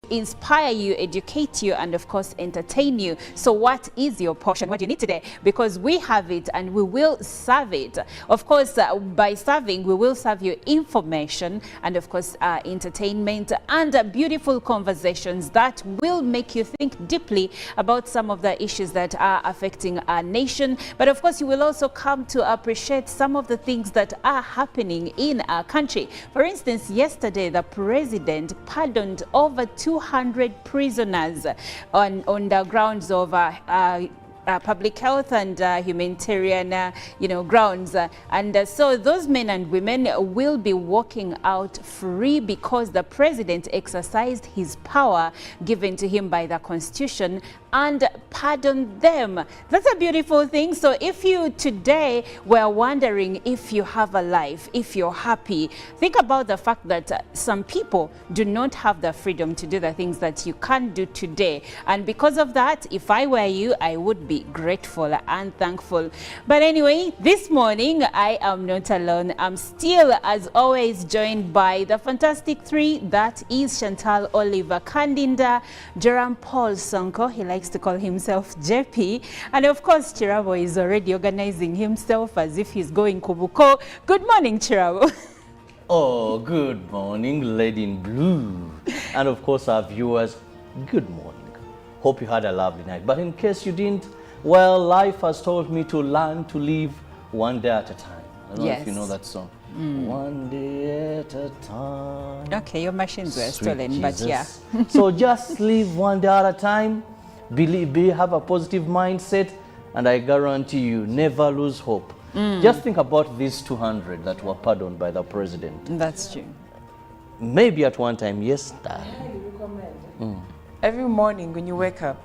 inspire you, educate you, and of course entertain you. So what is your portion? What do you need today? Because we have it and we will serve it. Of course, by serving, we will serve you information and of course entertainment and beautiful conversations that will make you think deeply about some of the issues that are affecting our nation. But of course, you will also come to appreciate some of the things that are happening in our country. For instance, yesterday the president pardoned over 200 prisoners on the grounds of public health and humanitarian, grounds. So those men and women will be walking out free because the president exercised his power given to him by the Constitution and pardoned them. That's a beautiful thing. So if you today were wondering if you have a life, if you're happy, think about the fact that some people do not have the freedom to do the things that you can do today. And because of that, if I were you, I would be grateful and thankful. But anyway, this morning I am not alone. I'm still, as always, joined by the fantastic three. That is Chantal Oliver Kandinda, Joram Paul Sonko, he likes to call himself JP, and of course Chirabo is already organizing himself as if he's going Kubuko. Good morning, Chirabo. Oh, good morning, Lady in Blue. And of course our viewers, good morning. Hope you had a lovely night. But in case you didn't, well, life has taught me to learn to live one day at a time. I don't know if you know that song. One day at a time. Okay, your machines were Sweet stolen, Jesus. but yeah. So just live one day at a time. Have a positive mindset, and I guarantee you, never lose hope. Just think about these 200 that were pardoned by the president. That's true. Maybe at one time, yes, Dad. Every morning when you wake up,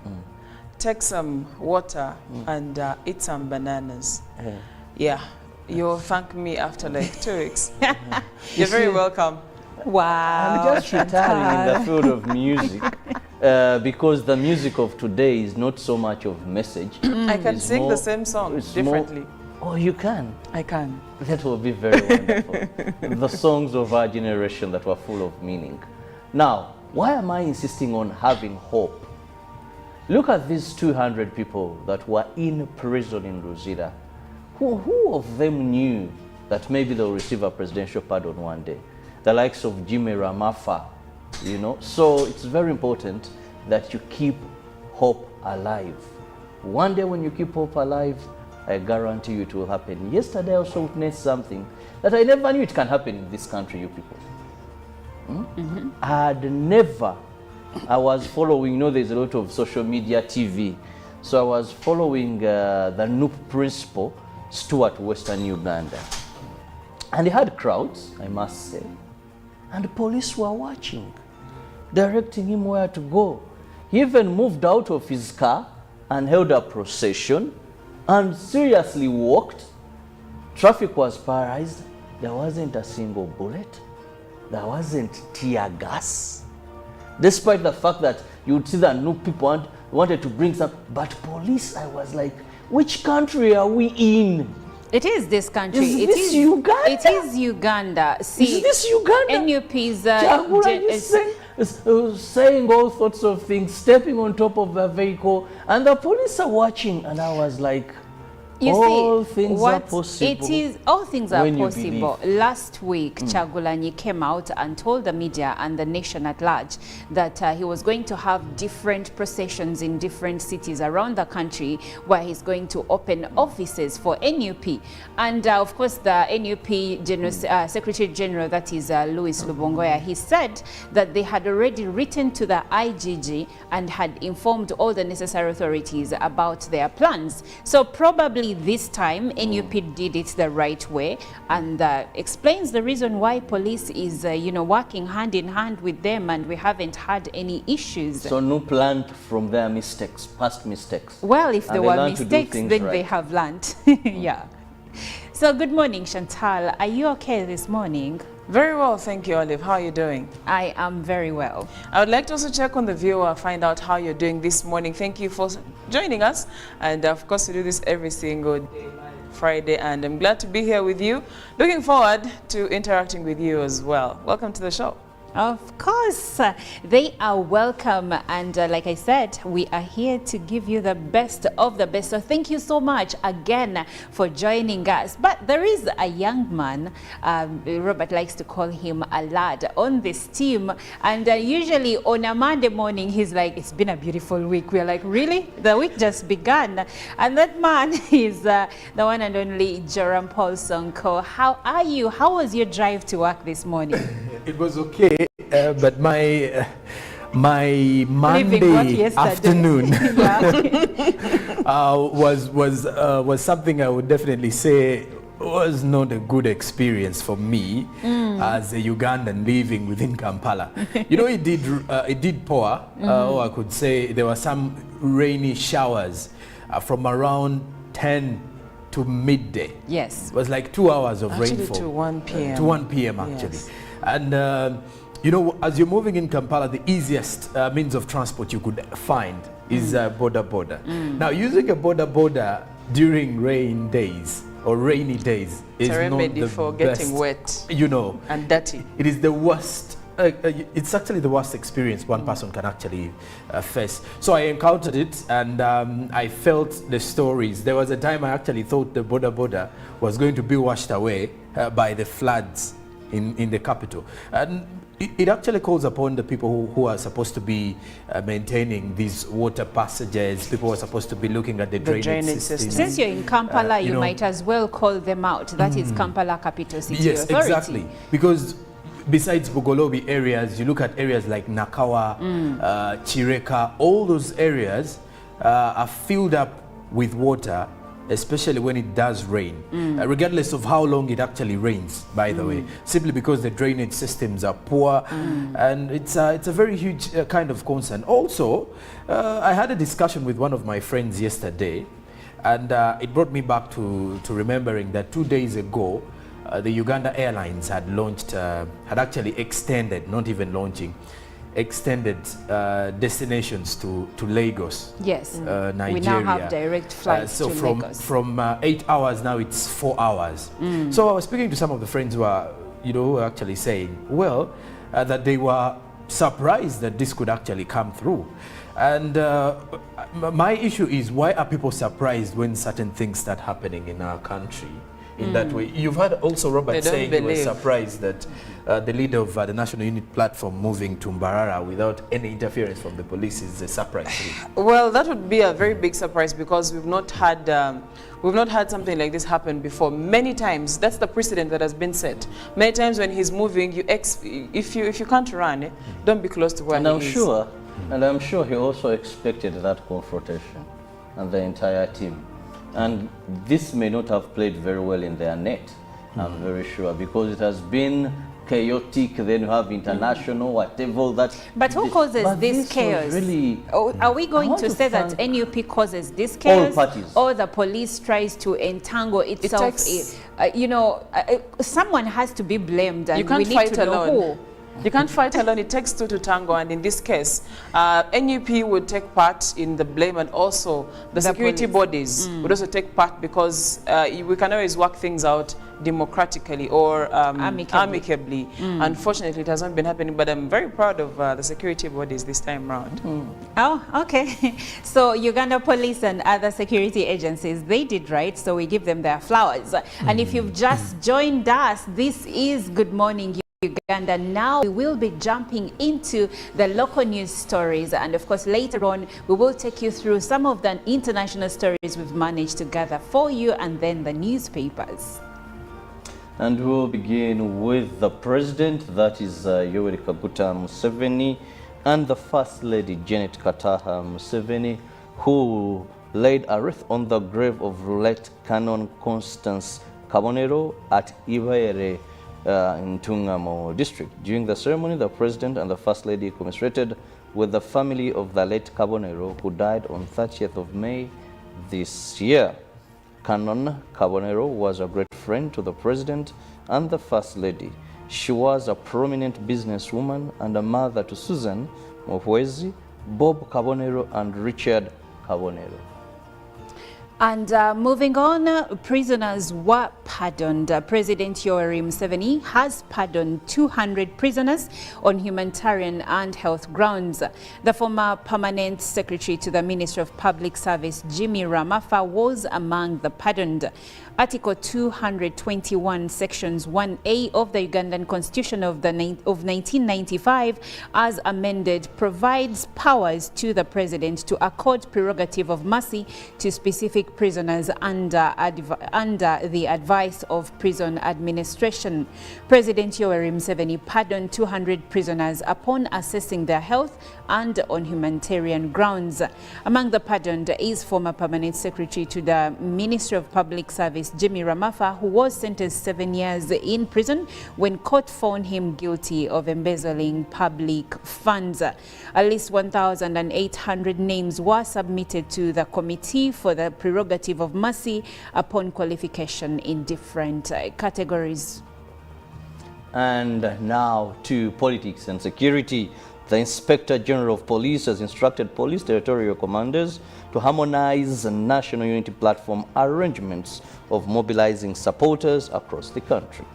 take some water and eat some bananas. Yeah, you'll thank me after like 2 weeks. You're very welcome. Wow. I'm just retiring in the field of music because the music of today is not so much of message. I can sing the same song differently. Oh, you can? I can. That will be very wonderful. The songs of our generation that were full of meaning. Now, why am I insisting on having hope? Look at these 200 people that were in prison in Luzira. Who of them knew that maybe they'll receive a presidential pardon one day? The likes of Jimmy Ramafa, So it's very important that you keep hope alive. One day when you keep hope alive, I guarantee you it will happen. Yesterday I also witnessed something that I never knew it can happen in this country, you people. I was following, there's a lot of social media, TV. So I was following the NUP principal, Stuart, Western Uganda. And he had crowds, I must say. And the police were watching, directing him where to go. He even moved out of his car and held a procession and seriously walked. Traffic was paralyzed. There wasn't a single bullet. There wasn't tear gas. Despite the fact that you would see that new people wanted to bring some, but police, I was like, which country are we in? It is this country. Is this Uganda? It is Uganda. See, is this Uganda? NUP's saying all sorts of things, stepping on top of the vehicle, and the police are watching, and I was like, all things are possible. All things are possible. Last week, Chagulanyi came out and told the media and the nation at large that he was going to have different processions in different cities around the country where he's going to open offices for NUP. And of course, the NUP Secretary General, that is Louis Lubongoya, he said that they had already written to the IGG and had informed all the necessary authorities about their plans. So probably this time NUP did it the right way and explains the reason why police is working hand in hand with them and we haven't had any issues. So NUP learned from their mistakes, past mistakes. Well, if there were mistakes, then right. They have learned. Yeah. So good morning, Chantal. Are you okay this morning? Very well, thank you, Olive. How are you doing? I am very well. I would like to also check on the viewer, find out how you're doing this morning. Thank you for joining us. And of course, we do this every single day, Friday, and I'm glad to be here with you. Looking forward to interacting with you as well. Welcome to the show. Of course, they are welcome. And like I said, we are here to give you the best of the best. So thank you so much again for joining us. But there is a young man, Robert likes to call him a lad, on this team. And usually on a Monday morning, he's like, it's been a beautiful week. We're like, really? The week just began. And that man is the one and only Joram Paul Sonko. How are you? How was your drive to work this morning? It was okay, but my Monday afternoon was something I would definitely say was not a good experience for me as a Ugandan living within Kampala. You know, it did pour, or I could say there were some rainy showers from around 10 to midday. Yes. It was like 2 hours of rainfall. To 1 p.m. To 1 p.m. actually. Yes. And you know, as you're moving in Kampala, the easiest means of transport you could find is boda. Now, using a boda during rain days or rainy days is not the for best, getting wet, you know, and dirty. It is the worst. It's actually the worst experience one person can actually face. So I encountered it, and I felt the stories. There was a time I actually thought the boda was going to be washed away by the floods in the capital. And it actually calls upon the people who are supposed to be maintaining these water passages, people who are supposed to be looking at the drainage system. Since you're in Kampala, you might as well call them out. That is Kampala Capital City Yes, Authority. exactly. Because besides Bugolobi areas, you look at areas like Nakawa, Chireka, all those areas are filled up with water, especially when it does rain, regardless of how long it actually rains, by the way, simply because the drainage systems are poor, and it's a very huge kind of concern. Also, I had a discussion with one of my friends yesterday, and it brought me back to remembering that 2 days ago, the Uganda Airlines had launched, had actually extended, not even launching, extended destinations to Lagos. Yes, Nigeria. we now have direct flights to Lagos. From 8 hours now it's 4 hours. So I was speaking to some of the friends who are, you know, actually saying, well, that they were surprised that this could actually come through. And my issue is, why are people surprised when certain things start happening in our country in that way? You've heard also Robert saying he was surprised that the leader of the National Unit Platform moving to Mbarara without any interference from the police is a surprise. Well, that would be a very big surprise, because we've not had something like this happen before. Many times, that's the precedent that has been set. Many times when he's moving, if you can't run, don't be close to where he is. And I'm sure he also expected that confrontation, and the entire team. And this may not have played very well in their net, I'm very sure, because it has been chaotic. Then you have international, whatever that. But who causes this chaos? Really, are we going to say that NUP causes this chaos? All parties. Or the police tries to entangle itself? You know, someone has to be blamed, and you can't we need fight to know alone. who. You can't fight alone. It takes two to tango, and in this case, NUP would take part in the blame, and also the security bodies would also take part, because we can always work things out democratically or amicably. Unfortunately, it has not been happening, but I'm very proud of the security bodies this time around. Oh, okay. So Uganda Police and other security agencies, they did right, so we give them their flowers. And if you've just joined us, this is Good Morning Uganda. Now we will be jumping into the local news stories, and of course later on we will take you through some of the international stories we've managed to gather for you, and then the newspapers. And we'll begin with the president, that is Yoweri Kaguta Museveni, and the First Lady Janet Kataha Museveni, who laid a wreath on the grave of late Canon Constance Kabonero at Ibaere in Tungamo district. During the ceremony, the president and the first lady commiserated with the family of the late Kabonero, who died on 30th of May this year. Canon Kabonero was a great friend to the president and the first lady. She was a prominent businesswoman and a mother to Susan Mofwezi, Bob Kabonero, and Richard Kabonero. And moving on, prisoners were pardoned. President Yoweri Museveni has pardoned 200 prisoners on humanitarian and health grounds. The former permanent secretary to the Ministry of Public Service, Jimmy Ramafa, was among the pardoned. Article 221, Sections 1A of the Ugandan Constitution of 1995, as amended, provides powers to the president to accord prerogative of mercy to specific prisoners under the advice of prison administration. President Yoweri Museveni pardoned 200 prisoners upon assessing their health and on humanitarian grounds. Among the pardoned is former permanent secretary to the Ministry of Public Service, Jimmy Ramafa, who was sentenced 7 years in prison when court found him guilty of embezzling public funds. At least 1,800 names were submitted to the Committee for the Prerogative of Mercy upon qualification in different categories. And now to politics and security. The Inspector General of Police has instructed police territorial commanders to harmonize national unity platform arrangements of mobilizing supporters across the country.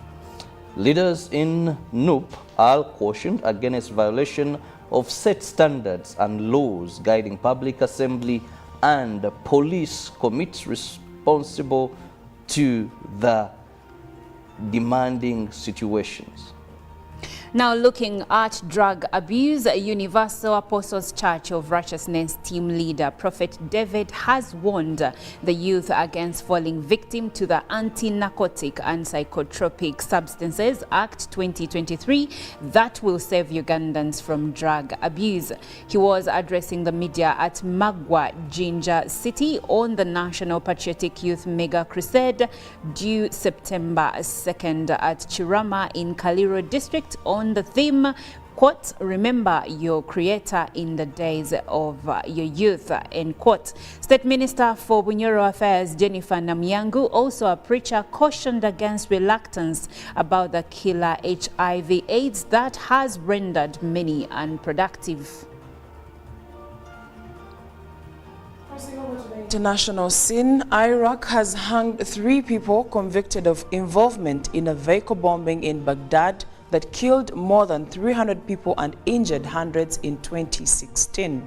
Leaders in NUP are cautioned against violation of set standards and laws guiding public assembly and police commits responsible to the demanding situations. Now looking at drug abuse, Universal Apostles Church of Righteousness team leader Prophet David has warned the youth against falling victim to the Anti-Narcotic and Psychotropic Substances Act 2023 that will save Ugandans from drug abuse. He was addressing the media at Magwa, Jinja City on the National Patriotic Youth Mega Crusade due September 2nd at Chirama in Kaliro District on the theme, quote, remember your creator in the days of your youth, end quote. State Minister for Bunyoro Affairs Jennifer Namyangu, also a preacher, cautioned against reluctance about the killer HIV/AIDS that has rendered many unproductive. International scene, Iraq has hanged 3 people convicted of involvement in a vehicle bombing in Baghdad that killed more than 300 people and injured hundreds in 2016.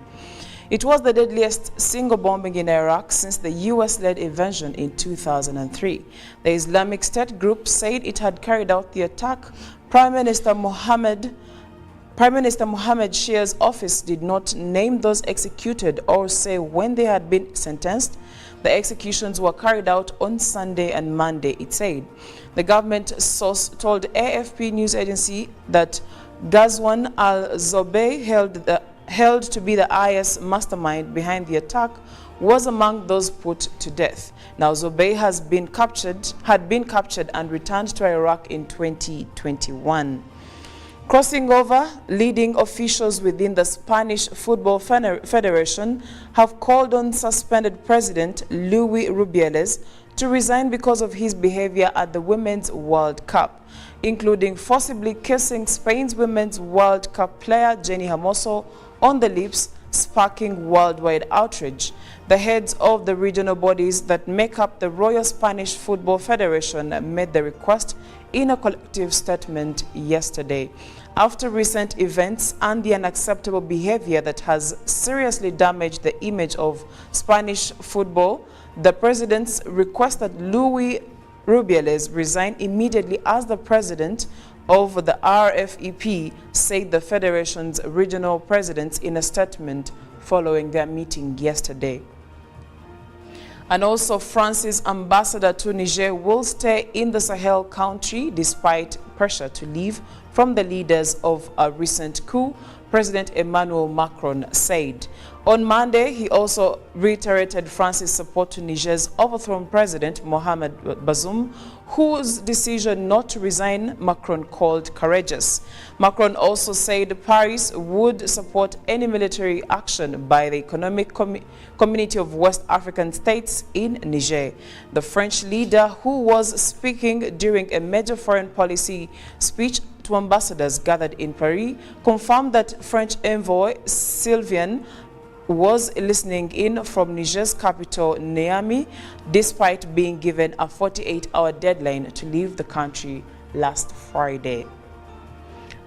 It was the deadliest single bombing in Iraq since the US-led invasion in 2003. The Islamic State group said it had carried out the attack. Prime Minister Mohammed Shia's office did not name those executed or say when they had been sentenced. The executions were carried out on Sunday and Monday, it said. The government source told AFP news agency that Ghazwan al-Zobey, held to be the IS mastermind behind the attack, was among those put to death. Now, Zobey had been captured and returned to Iraq in 2021. Crossing over, leading officials within the Spanish Football Federation have called on suspended President Luis Rubiales to resign because of his behavior at the Women's World Cup, including forcibly kissing Spain's Women's World Cup player Jenny Hermoso on the lips, sparking worldwide outrage. The heads of the regional bodies that make up the Royal Spanish Football Federation made the request in a collective statement yesterday. After recent events and the unacceptable behavior that has seriously damaged the image of Spanish football, the presidents requested Luis Rubiales resign immediately as the president of the RFEP, said the federation's regional presidents in a statement following their meeting yesterday. And also, France's ambassador to Niger will stay in the Sahel country despite pressure to leave from the leaders of a recent coup, President Emmanuel Macron said. On Monday, he also reiterated France's support to Niger's overthrown president, Mohamed Bazoum, whose decision not to resign Macron called courageous. Macron also said Paris would support any military action by the Economic Community of West African States in Niger. The French leader, who was speaking during a major foreign policy speech to ambassadors gathered in Paris, confirmed that French envoy Sylvain was listening in from Niger's capital, Niamey, despite being given a 48-hour deadline to leave the country last Friday.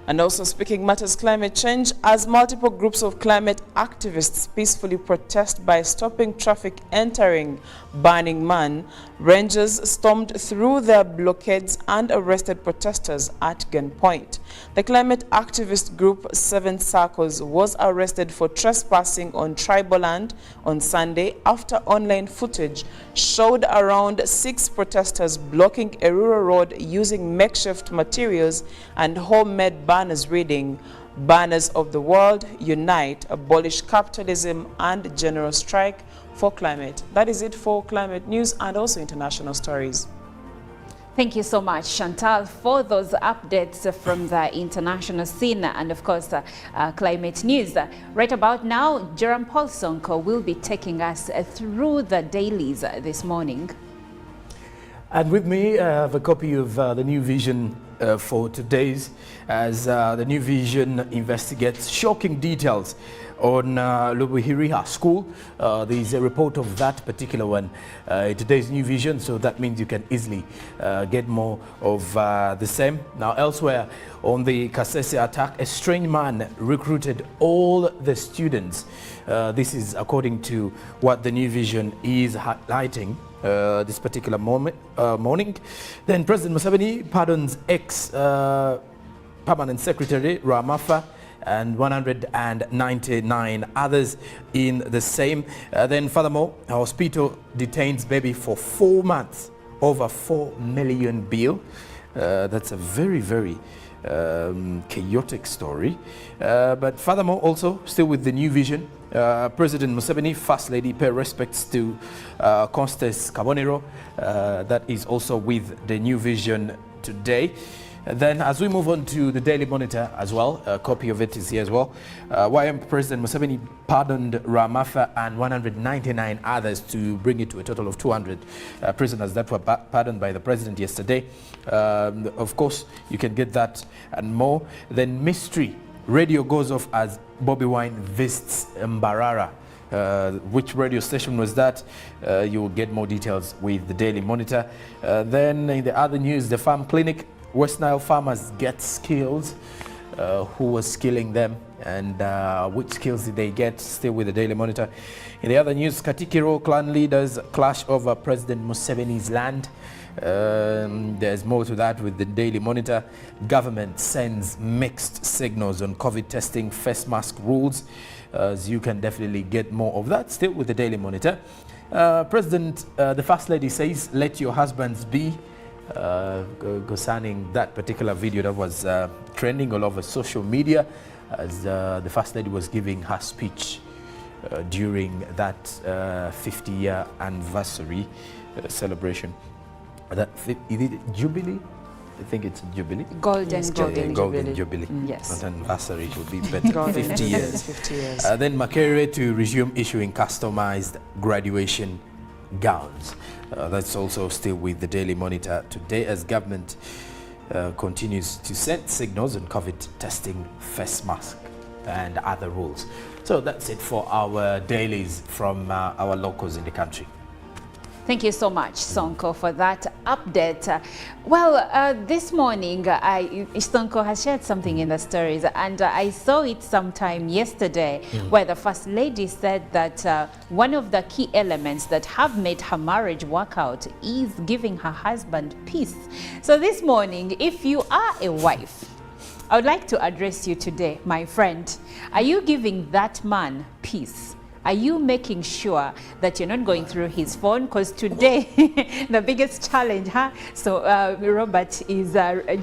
And also speaking matters climate change, as multiple groups of climate activists peacefully protest by stopping traffic entering Burning Man, rangers stormed through their blockades and arrested protesters at gunpoint. The climate activist group 7 Circles was arrested for trespassing on tribal land on Sunday after online footage showed around 6 protesters blocking a rural road using makeshift materials and homemade banners reading, "Banners of the world, unite, abolish capitalism and general strike for climate." That is it for climate news and also international stories. Thank you so much, Chantal, for those updates from the international scene and, of course, climate news. Right about now, Jerome Paul Sonko will be taking us through the dailies this morning. And with me, I have a copy of the New Vision for today's, as the New Vision investigates shocking details on Lubuhiriha School. There's a report of that particular one in today's New Vision, so that means you can easily get more of the same. Now, elsewhere on the Kasese attack, a strange man recruited all the students. This is according to what the New Vision is highlighting this particular morning. Then President Museveni pardons ex-permanent secretary Ramafa and 199 others in the same. Then furthermore, a hospital detains baby for 4 months, over 4 million bill. That's a very, very chaotic story. But furthermore, also still with the New Vision, President Museveni, First Lady, pay respects to Constance Kabonero. That is also with the New Vision today. Then as we move on to the Daily Monitor as well, a copy of it is here as well. YM President Museveni pardoned Ramafa and 199 others to bring it to a total of 200 prisoners that were pardoned by the president yesterday. Of course, you can get that and more. Then mystery radio goes off as Bobby Wine visits Mbarara. Which radio station was that? You will get more details with the Daily Monitor. Then in the other news, the farm clinic, West Nile farmers get skills. Who was skilling them and which skills did they get? Still with the Daily Monitor. In the other news, Katikiro clan leaders clash over President Museveni's land. There's more to that with the Daily Monitor. Government sends mixed signals on COVID testing, face mask rules. So you can definitely get more of that still with the Daily Monitor. The First Lady says, let your husbands be. Concerning that particular video that was trending all over social media as the First Lady was giving her speech during that 50-year anniversary celebration. Is it Jubilee? I think it's Jubilee. Golden Jubilee. Yes. Not anniversary, it would be better. 50 years. 50 years. Then Makerere to resume issuing customized graduation gowns. That's also still with the Daily Monitor today as government continues to send signals on COVID testing, face mask and other rules. So that's it for our dailies from our locals in the country. Thank you so much, Sonko, for that update. This morning, Sonko has shared something in the stories, and I saw it sometime yesterday where the First Lady said that one of the key elements that have made her marriage work out is giving her husband peace. So this morning, if you are a wife, I would like to address you today, my friend. Are you giving that man peace? Are you making sure that you're not going through his phone? Because today, the biggest challenge, So Robert is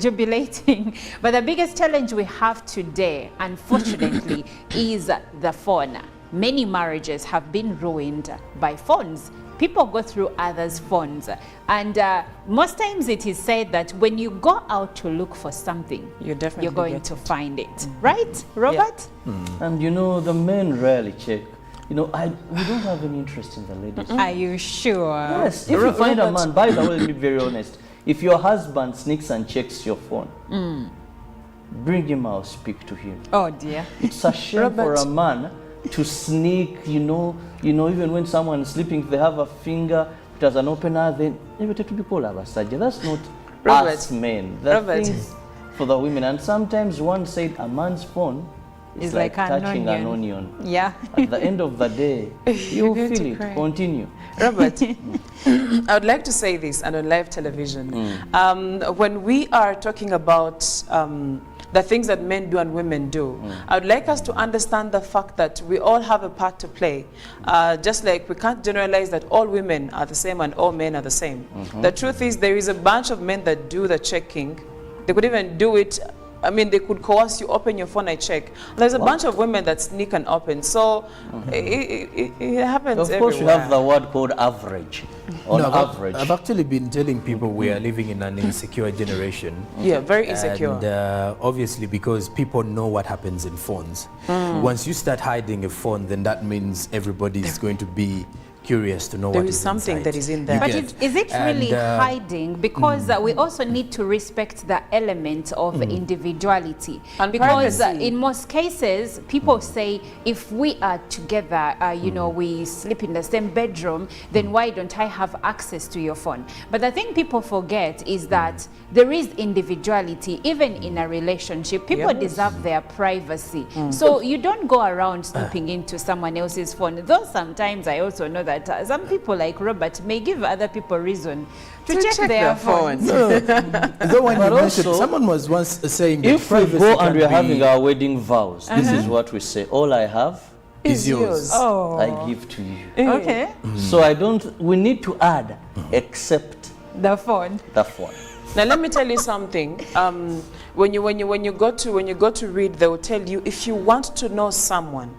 jubilating. But the biggest challenge we have today, unfortunately, is the phone. Many marriages have been ruined by phones. People go through others' phones. And most times it is said that when you go out to look for something, you're going to find it. Right, Robert? Yeah. And you know, the men rarely check. You know, we don't have any interest in the ladies. Are you sure? Yes. If you find a man, by the way, be very honest. If your husband sneaks and checks your phone, bring him out, speak to him. Oh dear. It's a shame for a man to sneak, even when someone's sleeping, if they have a finger, it has an opener, then that's not Robert, us men. Robert. Things for the women. And sometimes one said a man's phone is like touching an onion. Yeah. At the end of the day, you feel it. Cry. Continue. Robert, I would like to say this, and on live television, when we are talking about the things that men do and women do, I would like us to understand the fact that we all have a part to play. Just like we can't generalize that all women are the same and all men are the same. The truth is there is a bunch of men that do the checking. They could even do it. I mean, they could coerce you, open your phone, I check. There's a bunch of women that sneak and open. So it happens Of course, everywhere. you have the word called average. On average. I've actually been telling people we are living in an insecure generation. Yeah, very insecure. And obviously because people know what happens in phones. Once you start hiding a phone, then that means everybody is going to be curious to know There what is is something inside. that is in there. But get. is it really And, hiding? Because we also need to respect the element of individuality. And because privacy. in most cases, people say, if we are together, we sleep in the same bedroom, then why don't I have access to your phone? But the thing people forget is that there is individuality, even in a relationship. People deserve their privacy. So you don't go around snooping into someone else's phone. Though sometimes I also know that some people like Robert may give other people reason to check their phones. Though when But you mentioned, also, someone was once saying that If we privacy go can and we are be- having our wedding vows, this is what we say. All I have, is yours. Oh, I give to you. okay. So we need to add, except The phone. the phone. Now let me tell you something. When you go to read, they will tell you if you want to know someone,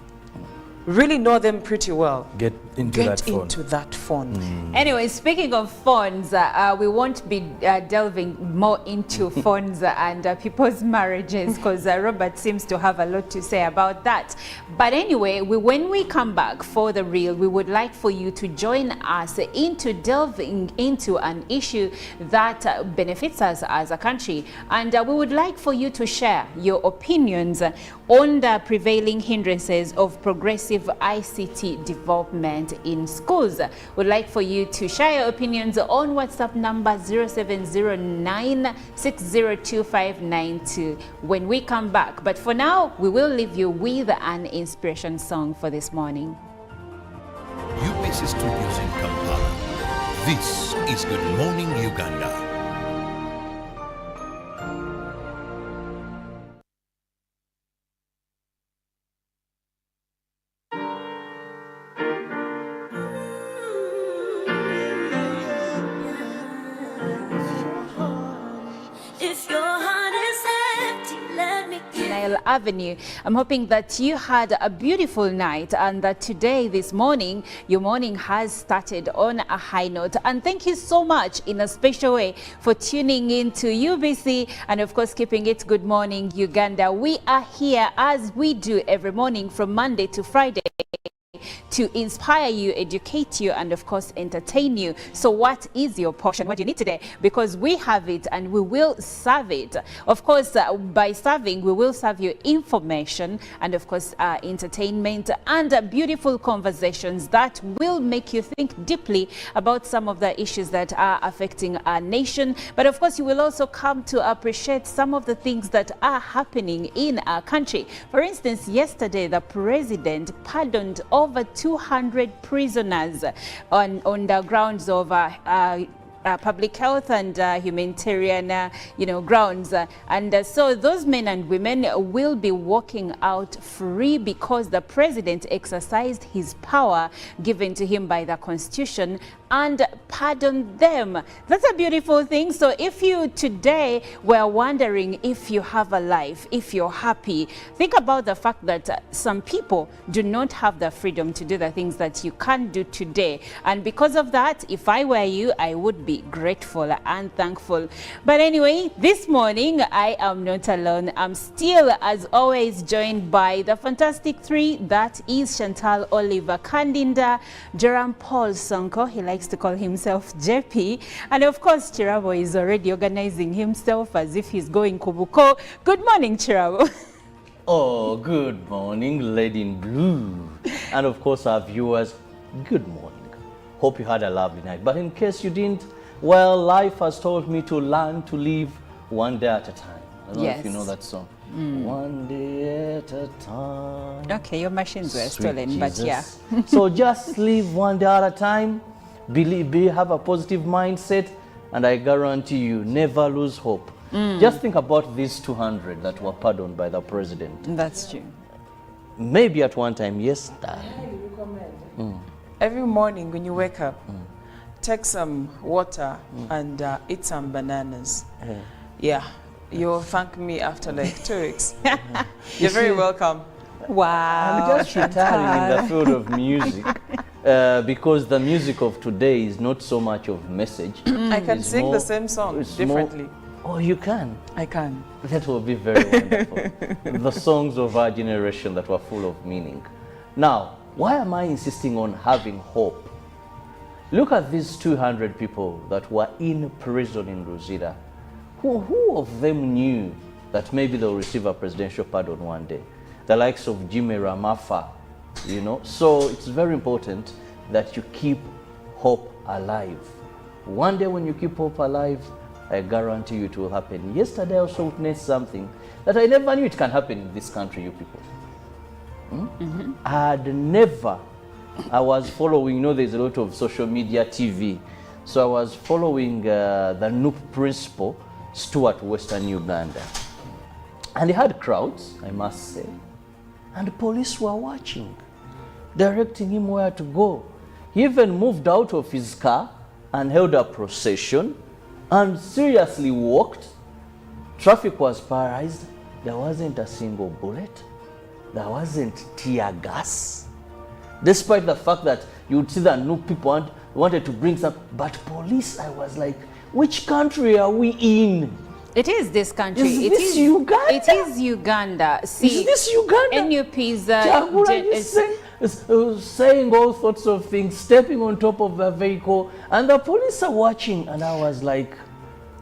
really know them pretty well, Get into that phone. Anyway, speaking of phones, we won't be delving more into phones and people's marriages because Robert seems to have a lot to say about that. But anyway, when we come back for the real, we would like for you to join us into delving into an issue that benefits us as a country. And we would like for you to share your opinions on the prevailing hindrances of progressive ICT development in schools. We'd like for you to share your opinions on WhatsApp number 0709602592 when we come back. But for now, we will leave you with an inspiration song for this morning. UPC Studios in Kampala. This is Good Morning Uganda. Avenue. I'm hoping that you had a beautiful night and that today, this morning, your morning has started on a high note. And thank you so much in a special way for tuning in to UBC and of course keeping it Good Morning Uganda. We are here as we do every morning from Monday to Friday to inspire you, educate you, and of course entertain you. So what is your portion? What do you need today? Because we have it and we will serve it. Of course, by serving, we will serve you information and of course entertainment and beautiful conversations that will make you think deeply about some of the issues that are affecting our nation. But of course, you will also come to appreciate some of the things that are happening in our country. For instance, yesterday, the president pardoned over 200 prisoners on the grounds of public health and humanitarian, grounds. So those men and women will be walking out free because the president exercised his power given to him by the Constitution and pardoned them. That's a beautiful thing. So if you today were wondering if you have a life, if you're happy, think about the fact that some people do not have the freedom to do the things that you can do today. And because of that, if I were you, I would be grateful and thankful. But anyway, this morning, I am not alone. I'm still, as always, joined by the fantastic three. That is Chantal Oliver Kandinda, Jerome Paul Sonko, he likes to call himself JP, and of course Chirabo is already organizing himself as if he's going Kubuko. Good morning, Chirabo. Oh, good morning, Lady in Blue. And of course, our viewers, good morning. Hope you had a lovely night. But in case you didn't, well, life has taught me to learn to live one day at a time. I don't know if you know that song. One day at a time. Okay, your machines were Sweet stolen, but yeah. Jesus. So just live one day at a time. Have a positive mindset, and I guarantee you, never lose hope. Just think about these 200 that were pardoned by the president. That's true. Maybe at one time, yes, darling. Every morning when you wake up, take some water and eat some bananas. Yeah, you'll thank me after like 2 weeks. You're very welcome. Wow. I'm just retiring in the field of music because the music of today is not so much of message. I can It's sing more- the same song it's differently. Oh, you can? I can. That will be very wonderful. The songs of our generation that were full of meaning. Now, why am I insisting on having hope? Look at these 200 people that were in prison in Ruzira. Who of them knew that maybe they'll receive a presidential pardon one day? The likes of Jimmy Ramafa, you know? So it's very important that you keep hope alive. One day when you keep hope alive, I guarantee you it will happen. Yesterday I also witnessed something that I never knew it can happen in this country, you people. I was following, you know, there's a lot of social media TV. So I was following the Noop principal, Stuart, Western Uganda. And he had crowds, I must say. And the police were watching, directing him where to go. He even moved out of his car and held a procession and seriously walked. Traffic was paralyzed. There wasn't a single bullet. There wasn't tear gas. Despite the fact that you would see that new people wanted to bring some, but police, I was like, which country are we in? It is this country. Is this Uganda? It is Uganda. See, Is this Uganda? NUP's saying all sorts of things, stepping on top of the vehicle, and the police are watching, and I was like,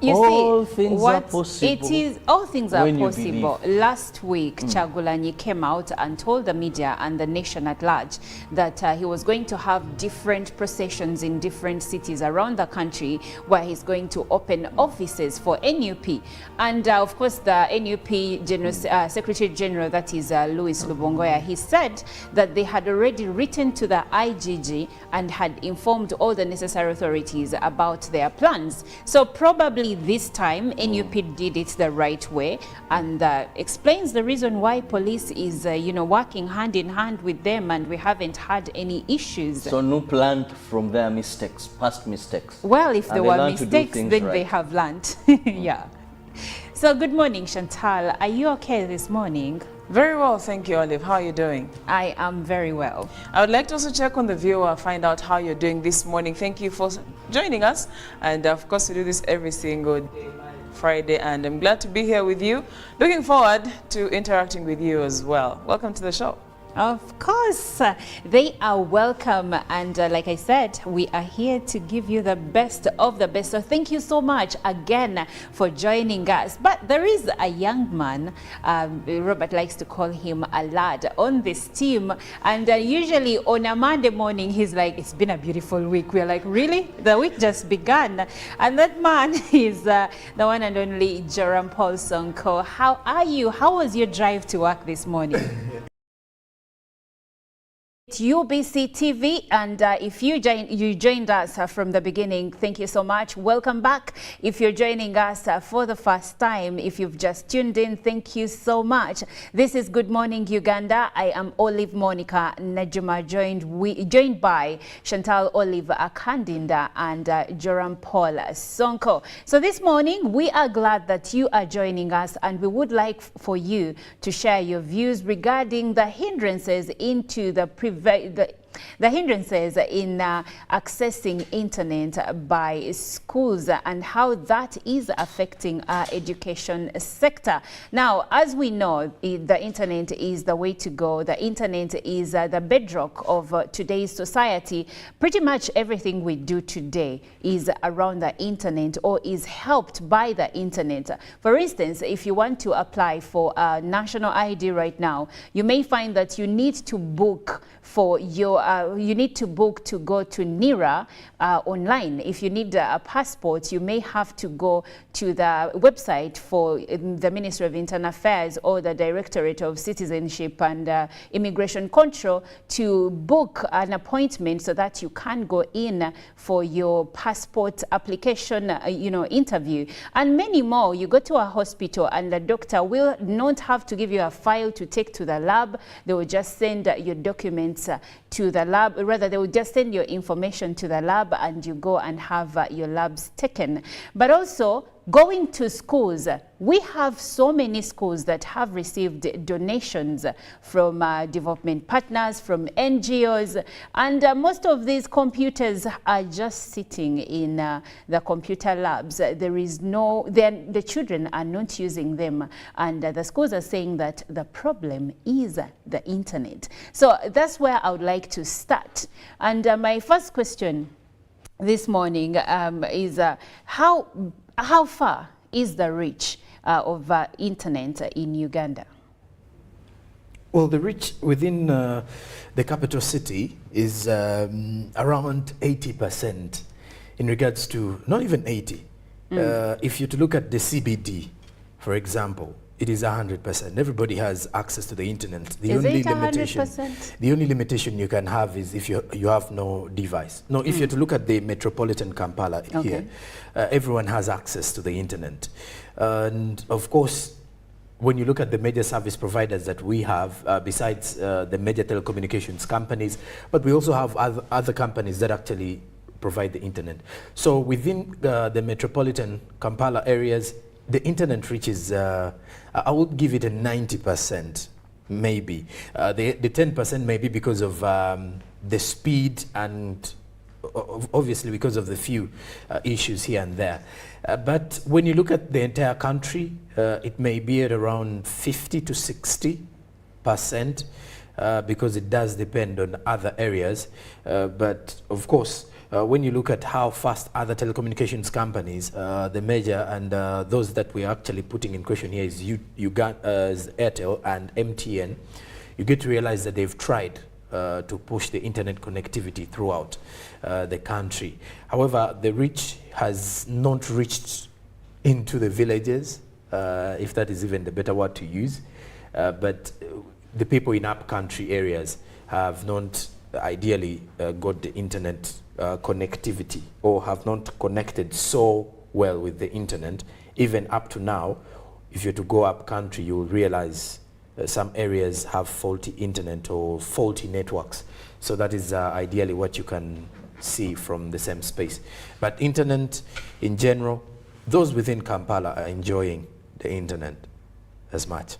all things are possible. It is, all things are when you possible. Last week, Chagulanyi came out and told the media and the nation at large that he was going to have different processions in different cities around the country where he's going to open offices for NUP. And of course, the NUP General, Secretary General, that is Louis Lubongoya, he said that they had already written to the IGG and had informed all the necessary authorities about their plans. So probably this time NUP did it the right way, and explains the reason why police is working hand in hand with them, and we haven't had any issues. So no learned from their mistakes, past mistakes. Well, if there And they were learn to do mistakes, things then they right. have learned. Yeah. So good morning, Chantal. Are you okay this morning? Very well, thank you, Olive. How are you doing? I am very well. I would like to also check on the viewer, find out how you're doing this morning. Thank you for joining us. And of course, we do this every single day, Friday, and I'm glad to be here with you. Looking forward to interacting with you as well. Welcome to the show. Of course, they are welcome, and like I said, we are here to give you the best of the best. So thank you so much again for joining us. But there is a young man, Robert likes to call him a lad, on this team, and usually on a Monday morning he's like, it's been a beautiful week. We're like, really? The week just began. And that man is the one and only Joram Paul Sonko. How are you? How was your drive to work this morning? UBC TV, and if you joined us from the beginning, thank you so much. Welcome back. If you're joining us for the first time, if you've just tuned in, thank you so much. This is Good Morning Uganda. I am Olive Monica Najuma, joined by Chantal Olive Akandinda and Joram Paul Sonko. So this morning we are glad that you are joining us, and we would like for you to share your views regarding the hindrances into the the hindrances in accessing internet by schools and how that is affecting our education sector. Now, as we know, the internet is the way to go. The internet is the bedrock of today's society. Pretty much everything we do today is around the internet or is helped by the internet. For instance, if you want to apply for a national ID right now, you may find that you need to book for your to go to NIRA online. If you need a passport, you may have to go to the website for the Ministry of Internal Affairs or the Directorate of Citizenship and Immigration Control to book an appointment so that you can go in for your passport application, interview, and many more. You go to a hospital and the doctor will not have to give you a file to take to the lab. They will just send your documents to the lab. Rather, they will just send your information to the lab and you go and have your labs taken. But also, going to schools, we have so many schools that have received donations from development partners, from NGOs, and most of these computers are just sitting in the computer labs. The children are not using them, and the schools are saying that the problem is the internet. So that's where I would like to start. And my first question this morning is how far is the reach of internet in Uganda? Well, the reach within the capital city is around 80% in regards to, not even 80. If you to look at the CBD, for example, it is 100%. Everybody has access to the internet. The only limitation you can have is if you have no device. No, if you're to look at the metropolitan Kampala here, everyone has access to the internet. And of course, when you look at the major service providers that we have, besides the major telecommunications companies, but we also have other companies that actually provide the internet. So within the metropolitan Kampala areas, the internet reaches, I would give it a 90%, maybe. The 10% maybe because of the speed and obviously because of the few issues here and there. But when you look at the entire country, it may be at around 50 to 60%, because it does depend on other areas. But of course, when you look at how fast other telecommunications companies, the major and those that we're actually putting in question here is Airtel and MTN, you get to realize that they've tried to push the internet connectivity throughout the country. However, the reach has not reached into the villages, if that is even the better word to use, but the people in up-country areas have not ideally got the internet connectivity or have not connected so well with the internet. Even up to now, if you're to go up country, you'll realize some areas have faulty internet or faulty networks. So that is ideally what you can see from the same space. But internet in general, those within Kampala are enjoying the internet as much.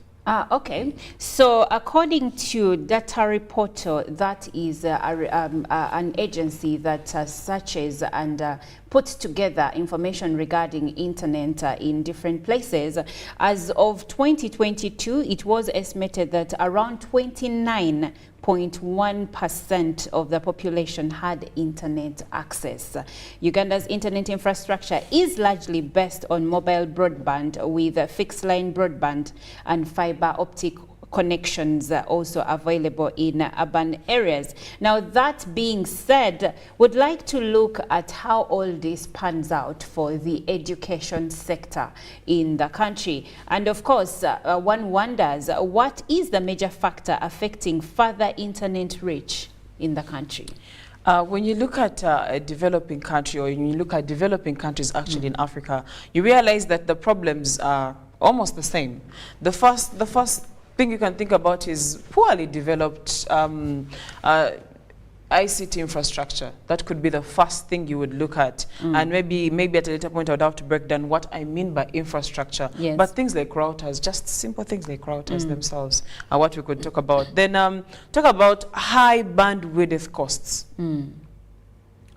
Okay, so according to Data Reporter, that is an agency that searches and puts together information regarding internet in different places. As of 2022, it was estimated that around 29.1% of the population had internet access. Uganda's internet infrastructure is largely based on mobile broadband with fixed line broadband and fiber optic connections also available in urban areas. Now, that being said, would like to look at how all this pans out for the education sector in the country. And of course, one wonders, what is the major factor affecting further internet reach in the country? When you look at a developing country, or when you look at developing countries actually in Africa, you realize that the problems are almost the same. The first thing you can think about is poorly developed, I ICT infrastructure. That could be the first thing you would look at. And maybe at a later point I would have to break down what I mean by infrastructure. Yes. But things like routers, just simple things like routers themselves are what we could talk about. Then talk about high bandwidth costs.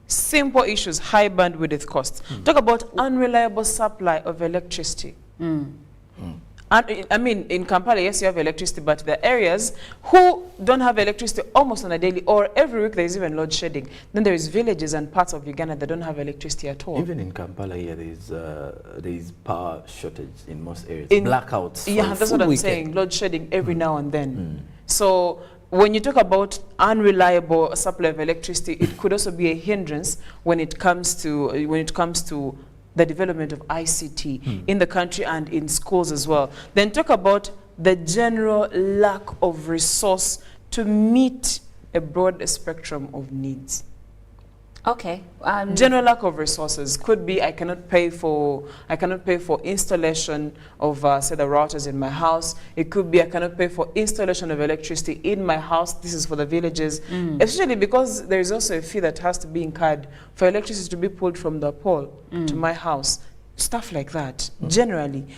Simple issues, high bandwidth costs. Talk about unreliable supply of electricity. And, I mean, in Kampala, yes, you have electricity, but there are areas who don't have electricity almost on a daily, or every week there is even load shedding. Then there is villages and parts of Uganda that don't have electricity at all. Even in Kampala here, there is power shortage in most areas. Blackouts. Yeah, that's what I'm saying. Load shedding every now and then. So when you talk about unreliable supply of electricity, it could also be a hindrance when it comes to the development of ICT in the country and in schools as well. Then talk about the general lack of resource to meet a broad spectrum of needs. Okay. General lack of resources could be I cannot pay for installation of say the routers in my house. It could be I cannot pay for installation of electricity in my house. This is for the villages, especially because there is also a fee that has to be incurred for electricity to be pulled from the pole to my house. Stuff like that. Generally,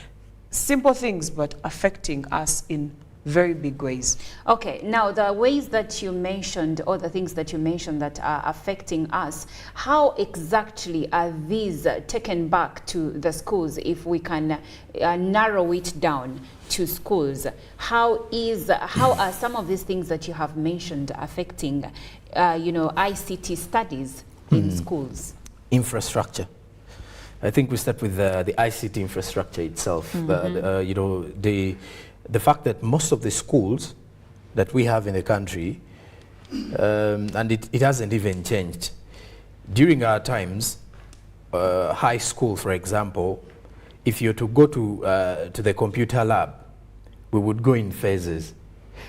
simple things but affecting us in very big ways. Okay, now the ways that you mentioned, or the things that you mentioned that are affecting us, how exactly are these taken back to the schools? If we can narrow it down to schools, how are some of these things that you have mentioned affecting, ICT studies in schools? Infrastructure. I think we start with the ICT infrastructure itself. The fact that most of the schools that we have in the country, and it hasn't even changed. During our times, high school, for example, if you're to go to the computer lab, we would go in phases.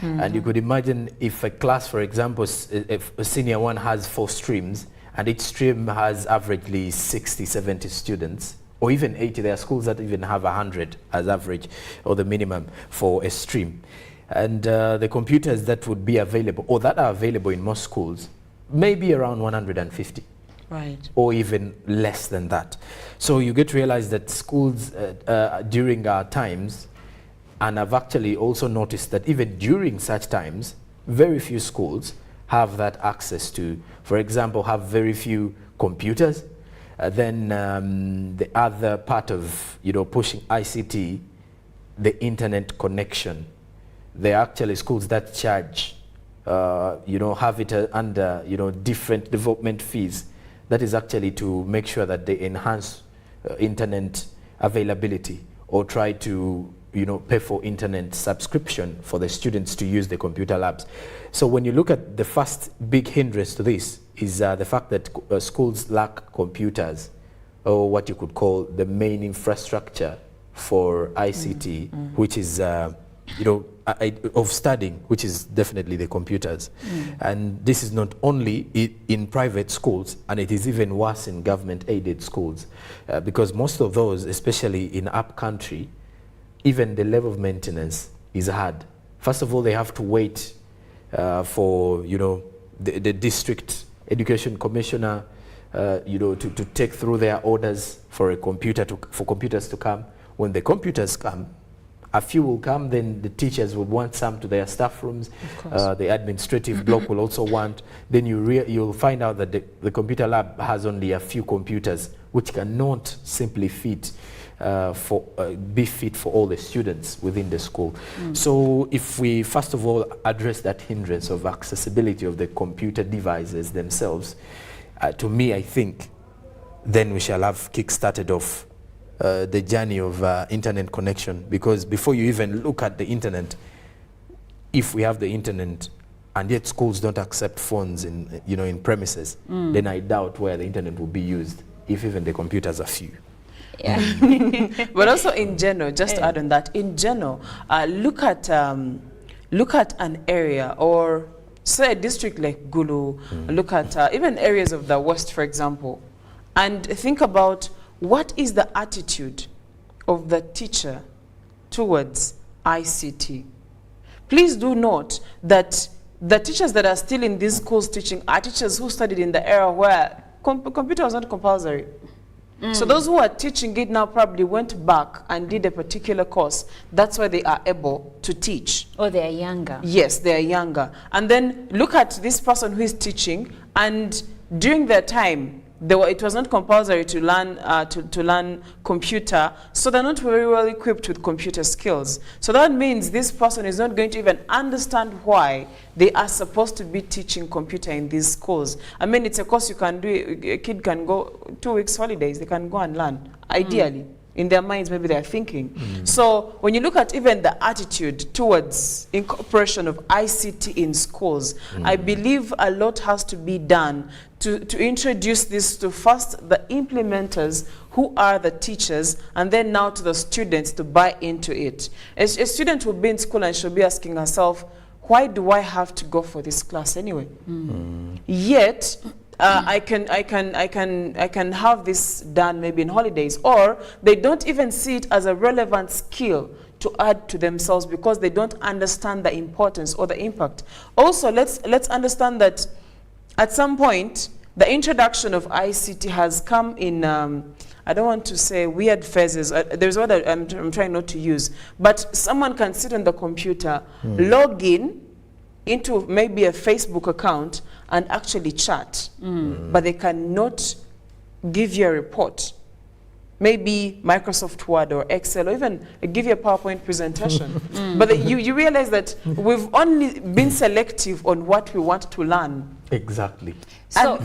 And you could imagine if a class, for example, if a senior one has 4 streams, and each stream has averagely 60, 70 students, or even 80. There are schools that even have 100 as average, or the minimum for a stream. And the computers that would be available, or that are available in most schools, maybe around 150. Right. Or even less than that. So you get to realize that schools during our times, and I've actually also noticed that even during such times, very few schools have that access to, for example, have very few computers. Then the other part of pushing ICT, the internet connection. There are actually schools that charge, have it under different development fees. That is actually to make sure that they enhance internet availability, or try to pay for internet subscription for the students to use the computer labs. So when you look at the first big hindrance to this is the fact that schools lack computers, or what you could call the main infrastructure for ICT, which is of studying, which is definitely the computers. And this is not only in private schools, and it is even worse in government-aided schools, because most of those, especially in up country, even the level of maintenance is hard. First of all, they have to wait for the district education commissioner to take through their orders for computers to come. When the computers come, a few will come, then the teachers will want some to their staff rooms. The administrative block will also want. Then you'll find out that the computer lab has only a few computers, which cannot simply be fit for all the students within the school. So if we first of all address that hindrance of accessibility of the computer devices themselves, to me, I think then we shall have kick-started off the journey of internet connection, because before you even look at the internet, if we have the internet and yet schools don't accept phones in premises, then I doubt where the internet will be used, if even the computers are few. Yeah. But also in general, just to add on that, in general, look at an area, or say a district like Gulu, look at even areas of the West, for example, and think about what is the attitude of the teacher towards ICT. Please do note that the teachers that are still in these schools teaching are teachers who studied in the era where computer was not compulsory. So those who are teaching it now probably went back and did a particular course. That's why they are able to teach. Or they are younger. Yes, they are younger. And then look at this person who is teaching, and during their time, it was not compulsory to learn to learn computer, so they're not very well equipped with computer skills. So that means this person is not going to even understand why they are supposed to be teaching computer in these schools. I mean, it's a course you can do. A kid can go 2 weeks holidays, they can go and learn, ideally. In their minds, maybe they're thinking. So when you look at even the attitude towards incorporation of ICT in schools, I believe a lot has to be done to introduce this to first the implementers, who are the teachers, and then now to the students to buy into it. A student will be in school and she'll be asking herself, why do I have to go for this class anyway? Yet, I can have this done maybe in holidays, or they don't even see it as a relevant skill to add to themselves because they don't understand the importance or the impact. Also, let's understand that at some point the introduction of ICT has come in I don't want to say weird phases. There's what I'm trying not to use, but someone can sit on the computer, log in into maybe a Facebook account and actually chat, but they cannot give you a report. Maybe Microsoft Word or Excel, or even give you a PowerPoint presentation. But you realize that we've only been selective on what we want to learn. Exactly. So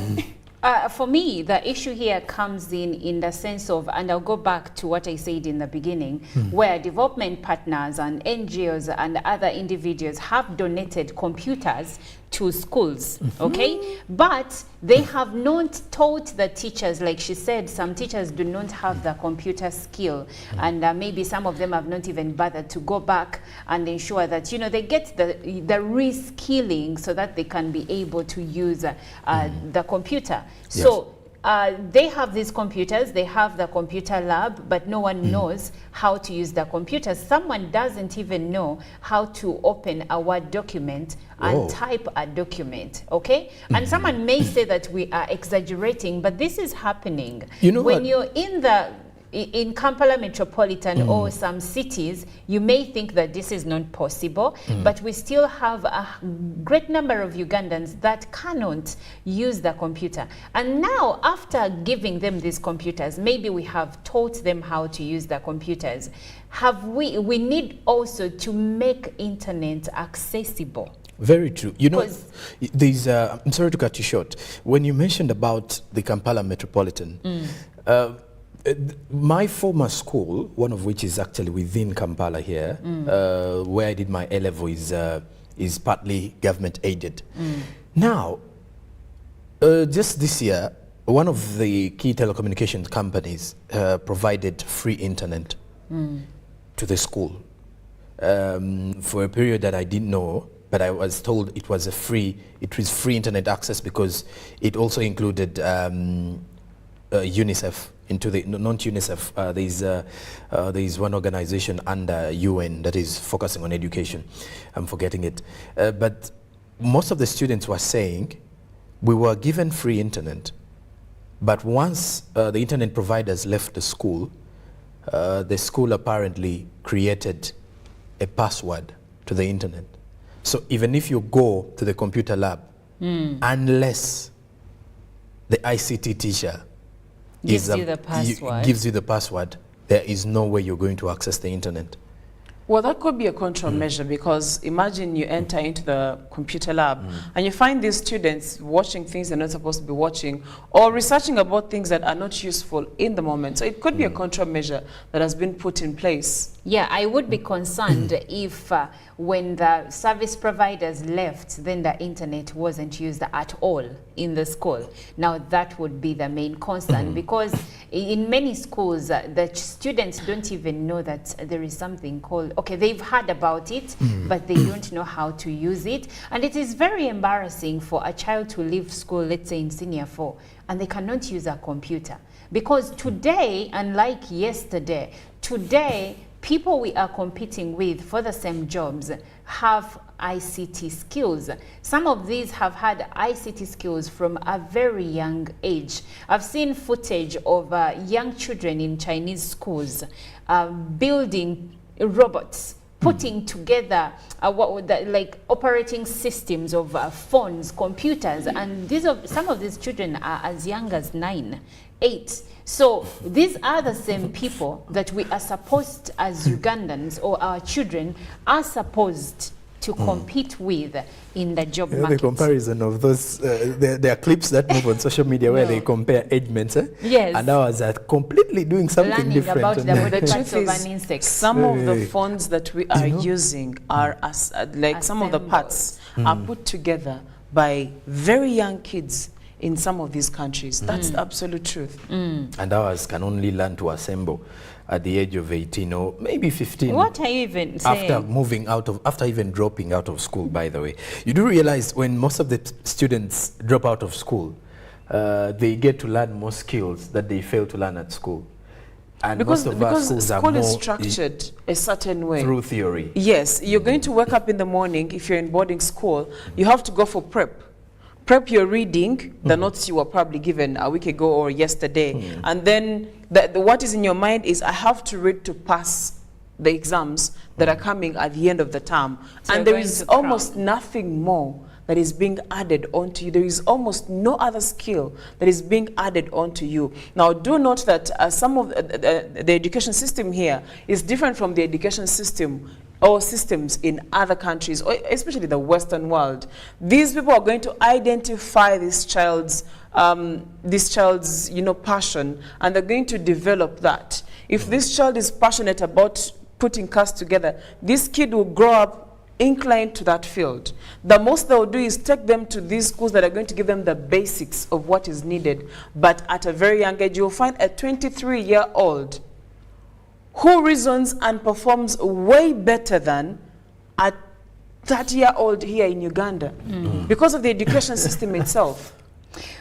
for me, the issue here comes in the sense of, and I'll go back to what I said in the beginning, where development partners and NGOs and other individuals have donated computers to schools, okay? But they have not taught the teachers, like she said, some teachers do not have the computer skill, and maybe some of them have not even bothered to go back and ensure that, you know, they get the reskilling so that they can be able to use the computer. Yes. So they have these computers, they have the computer lab, but no one knows how to use the computer. Someone doesn't even know how to open a Word document and type a document, okay? And someone may say that we are exaggerating, but this is happening. You know when what? you're in Kampala metropolitan or some cities, you may think that this is not possible, but we still have a great number of Ugandans that cannot use the computer. And now, after giving them these computers, maybe we have taught them how to use the computers. We need also to make internet accessible. Very true. You know, there's, I'm sorry to cut you short. When you mentioned about the Kampala Metropolitan, my former school, one of which is actually within Kampala here, where I did my A-level, is partly government aided. Now, just this year, one of the key telecommunications companies provided free internet to the school for a period that I didn't know. But I was told it was free internet access because it also included UNICEF. Into the not UNICEF, there's one organization under UN that is focusing on education. I'm forgetting it. But most of the students were saying we were given free internet, but once the internet providers left the school apparently created a password to the internet. So even if you go to the computer lab, unless the ICT teacher gives you the password, there is no way you're going to access the internet. Well, that could be a countermeasure because imagine you enter into the computer lab and you find these students watching things they're not supposed to be watching or researching about things that are not useful in the moment. So it could be a countermeasure that has been put in place. Yeah, I would be concerned if when the service providers left, then the internet wasn't used at all in the school. Now that would be the main concern because in many schools, the students don't even know that there is something called, okay, they've heard about it, but they don't know how to use it. And it is very embarrassing for a child to leave school, let's say in senior 4, and they cannot use a computer. Because today, unlike yesterday, today, people we are competing with for the same jobs have ICT skills. Some of these have had ICT skills from a very young age. I've seen footage of young children in Chinese schools building robots, putting together like operating systems of phones, computers, and some of these children are as young as 9, 8. So these are the same people that we are supposed, as Ugandans or our children, are supposed to compete with in the job market. The comparison of those, there are clips that move on social media where they compare agements, yes, and ours are completely doing something learning different. About the body The parts truth of is, an insect. some of the phones that we are using are like some of the Assembled. parts are put together by very young kids in some of these countries. That's the absolute truth. And ours can only learn to assemble at the age of 18 or maybe 15. What are you even saying? After even dropping out of school, by the way. You do realize when most of the students drop out of school, they get to learn more skills that they fail to learn at school. And Because most of our schools are school more is structured a certain way. through theory. Yes, you're going to wake up in the morning. If you're in boarding school, you have to go for prep. Prep your reading, the notes you were probably given a week ago or yesterday. And then what is in your mind is, I have to read to pass the exams that are coming at the end of the term. So and there going is to cram. almost nothing more that is being added onto you. There is almost no other skill that is being added onto you. Now, do note that some of the education system here is different from the education system or systems in other countries, or especially the Western world. These people are going to identify this child's passion, and they're going to develop that. If this child is passionate about putting cars together, this kid will grow up inclined to that field. The most they'll do is take them to these schools that are going to give them the basics of what is needed. But at a very young age, you'll find a 23-year-old who reasons and performs way better than a 30-year-old here in Uganda because of the education system itself.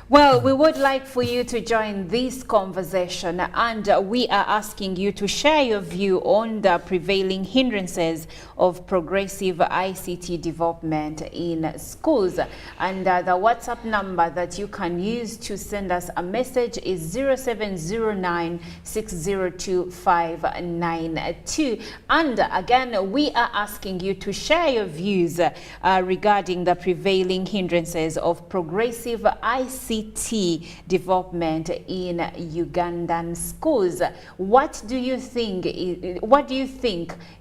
Well, we would like for you to join this conversation, and we are asking you to share your view on the prevailing hindrances of progressive ICT development in schools. And the WhatsApp number that you can use to send us a message is 0709602592. And again, we are asking you to share your views regarding the prevailing hindrances of progressive ICT development in Ugandan schools. What do you think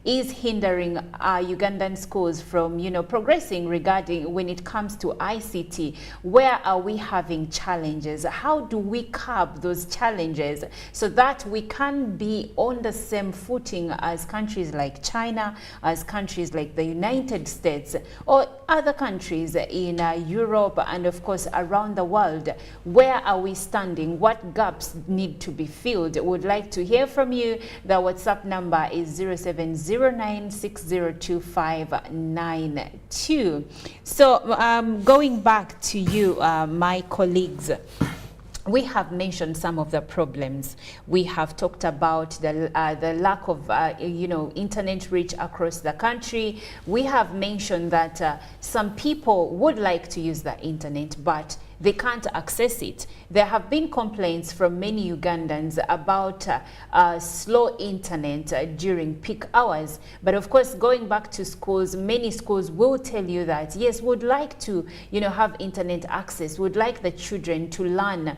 is hindering Ugandan schools from, progressing regarding when it comes to ICT? Where are we having challenges? How do we curb those challenges so that we can be on the same footing as countries like China, as countries like the United States, or other countries in Europe and of course around the world? Where are we standing? What gaps need to be filled? We would like to hear from you. The WhatsApp number is 0709602592. So going back to you, my colleagues, we have mentioned some of the problems. We have talked about the lack of, internet reach across the country. We have mentioned that some people would like to use the internet, but they can't access it. There have been complaints from many Ugandans about slow internet during peak hours. But of course, going back to schools, many schools will tell you that, yes, would like to, have internet access, would like the children to learn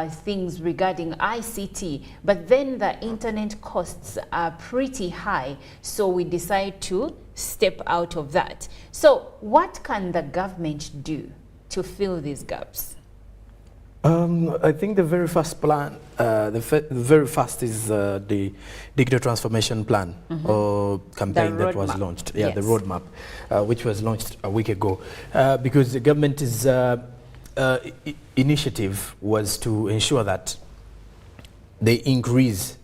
things regarding ICT, but then the internet costs are pretty high. So we decide to step out of that. So what can the government do to fill these gaps? I think the very first plan, the very first is the digital transformation plan or campaign that was launched. Yeah, yes. The roadmap, which was launched a week ago, because the government's initiative was to ensure that they increase,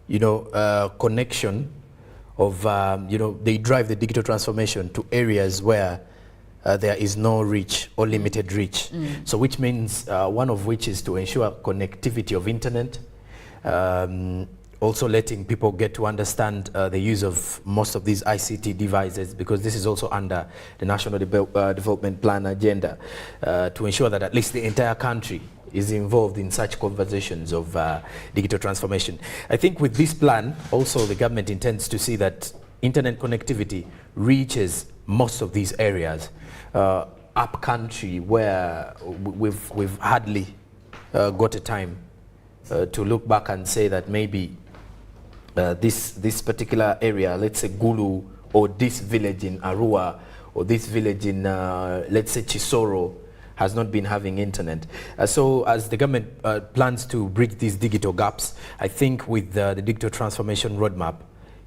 connection of, they drive the digital transformation to areas where there is no reach or limited reach. So which means one of which is to ensure connectivity of internet, also letting people get to understand the use of most of these ICT devices, because this is also under the National Development Plan agenda, to ensure that at least the entire country is involved in such conversations of digital transformation. I think with this plan, also the government intends to see that internet connectivity reaches most of these areas up country where we've hardly got a time to look back and say that maybe this particular area, let's say Gulu, or this village in Arua, or this village in let's say Chisoro, has not been having internet. So as the government plans to bridge these digital gaps, I think with the digital transformation roadmap,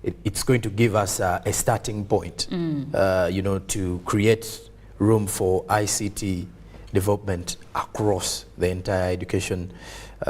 it's going to give us a starting point, you know, to create room for ICT development across the entire education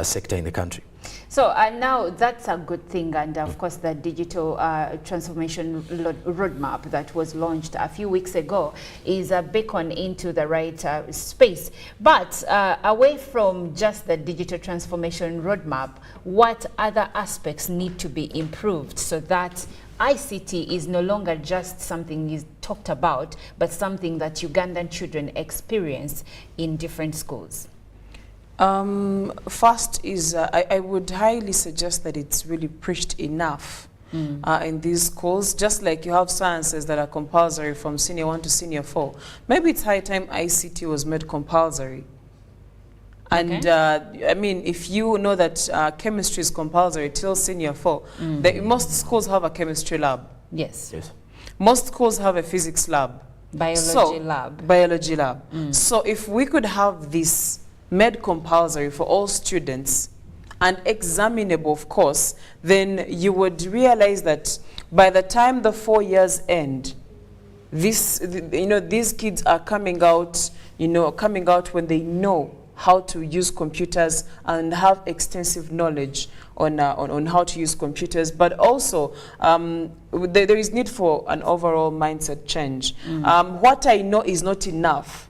sector in the country. So now that's a good thing, and of course the digital transformation roadmap that was launched a few weeks ago is a beacon into the right space. But away from just the digital transformation roadmap, what other aspects need to be improved so that ICT is no longer just something is talked about, but something that Ugandan children experience in different schools? First is, I would highly suggest that it's really preached enough in these schools, just like you have sciences that are compulsory from senior 1 to senior 4. Maybe it's high time ICT was made compulsory. And I mean, if you know that chemistry is compulsory till senior 4, most schools have a chemistry lab. Yes. Most schools have a physics lab. Biology lab. So if we could have this made compulsory for all students and examinable, of course, then you would realize that by the time the 4 years end, these kids are coming out, when they know how to use computers and have extensive knowledge on how to use computers. But also, there is need for an overall mindset change. What I know is not enough.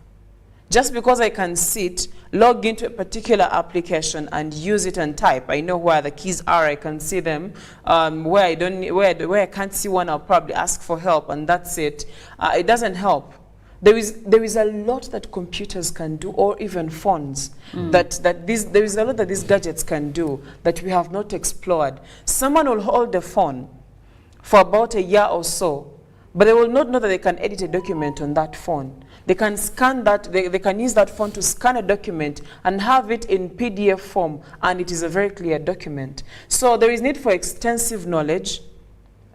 Just because I can sit, log into a particular application and use it and type, I know where the keys are, I can see them. Where I can't see one, I'll probably ask for help, and that's it. It doesn't help. There is a lot that computers can do, or even phones. There is a lot that these gadgets can do that we have not explored. Someone will hold the phone for about a year or so, but they will not know that they can edit a document on that phone. They can scan that, they can use that phone to scan a document and have it in PDF form, and it is a very clear document. So there is need for extensive knowledge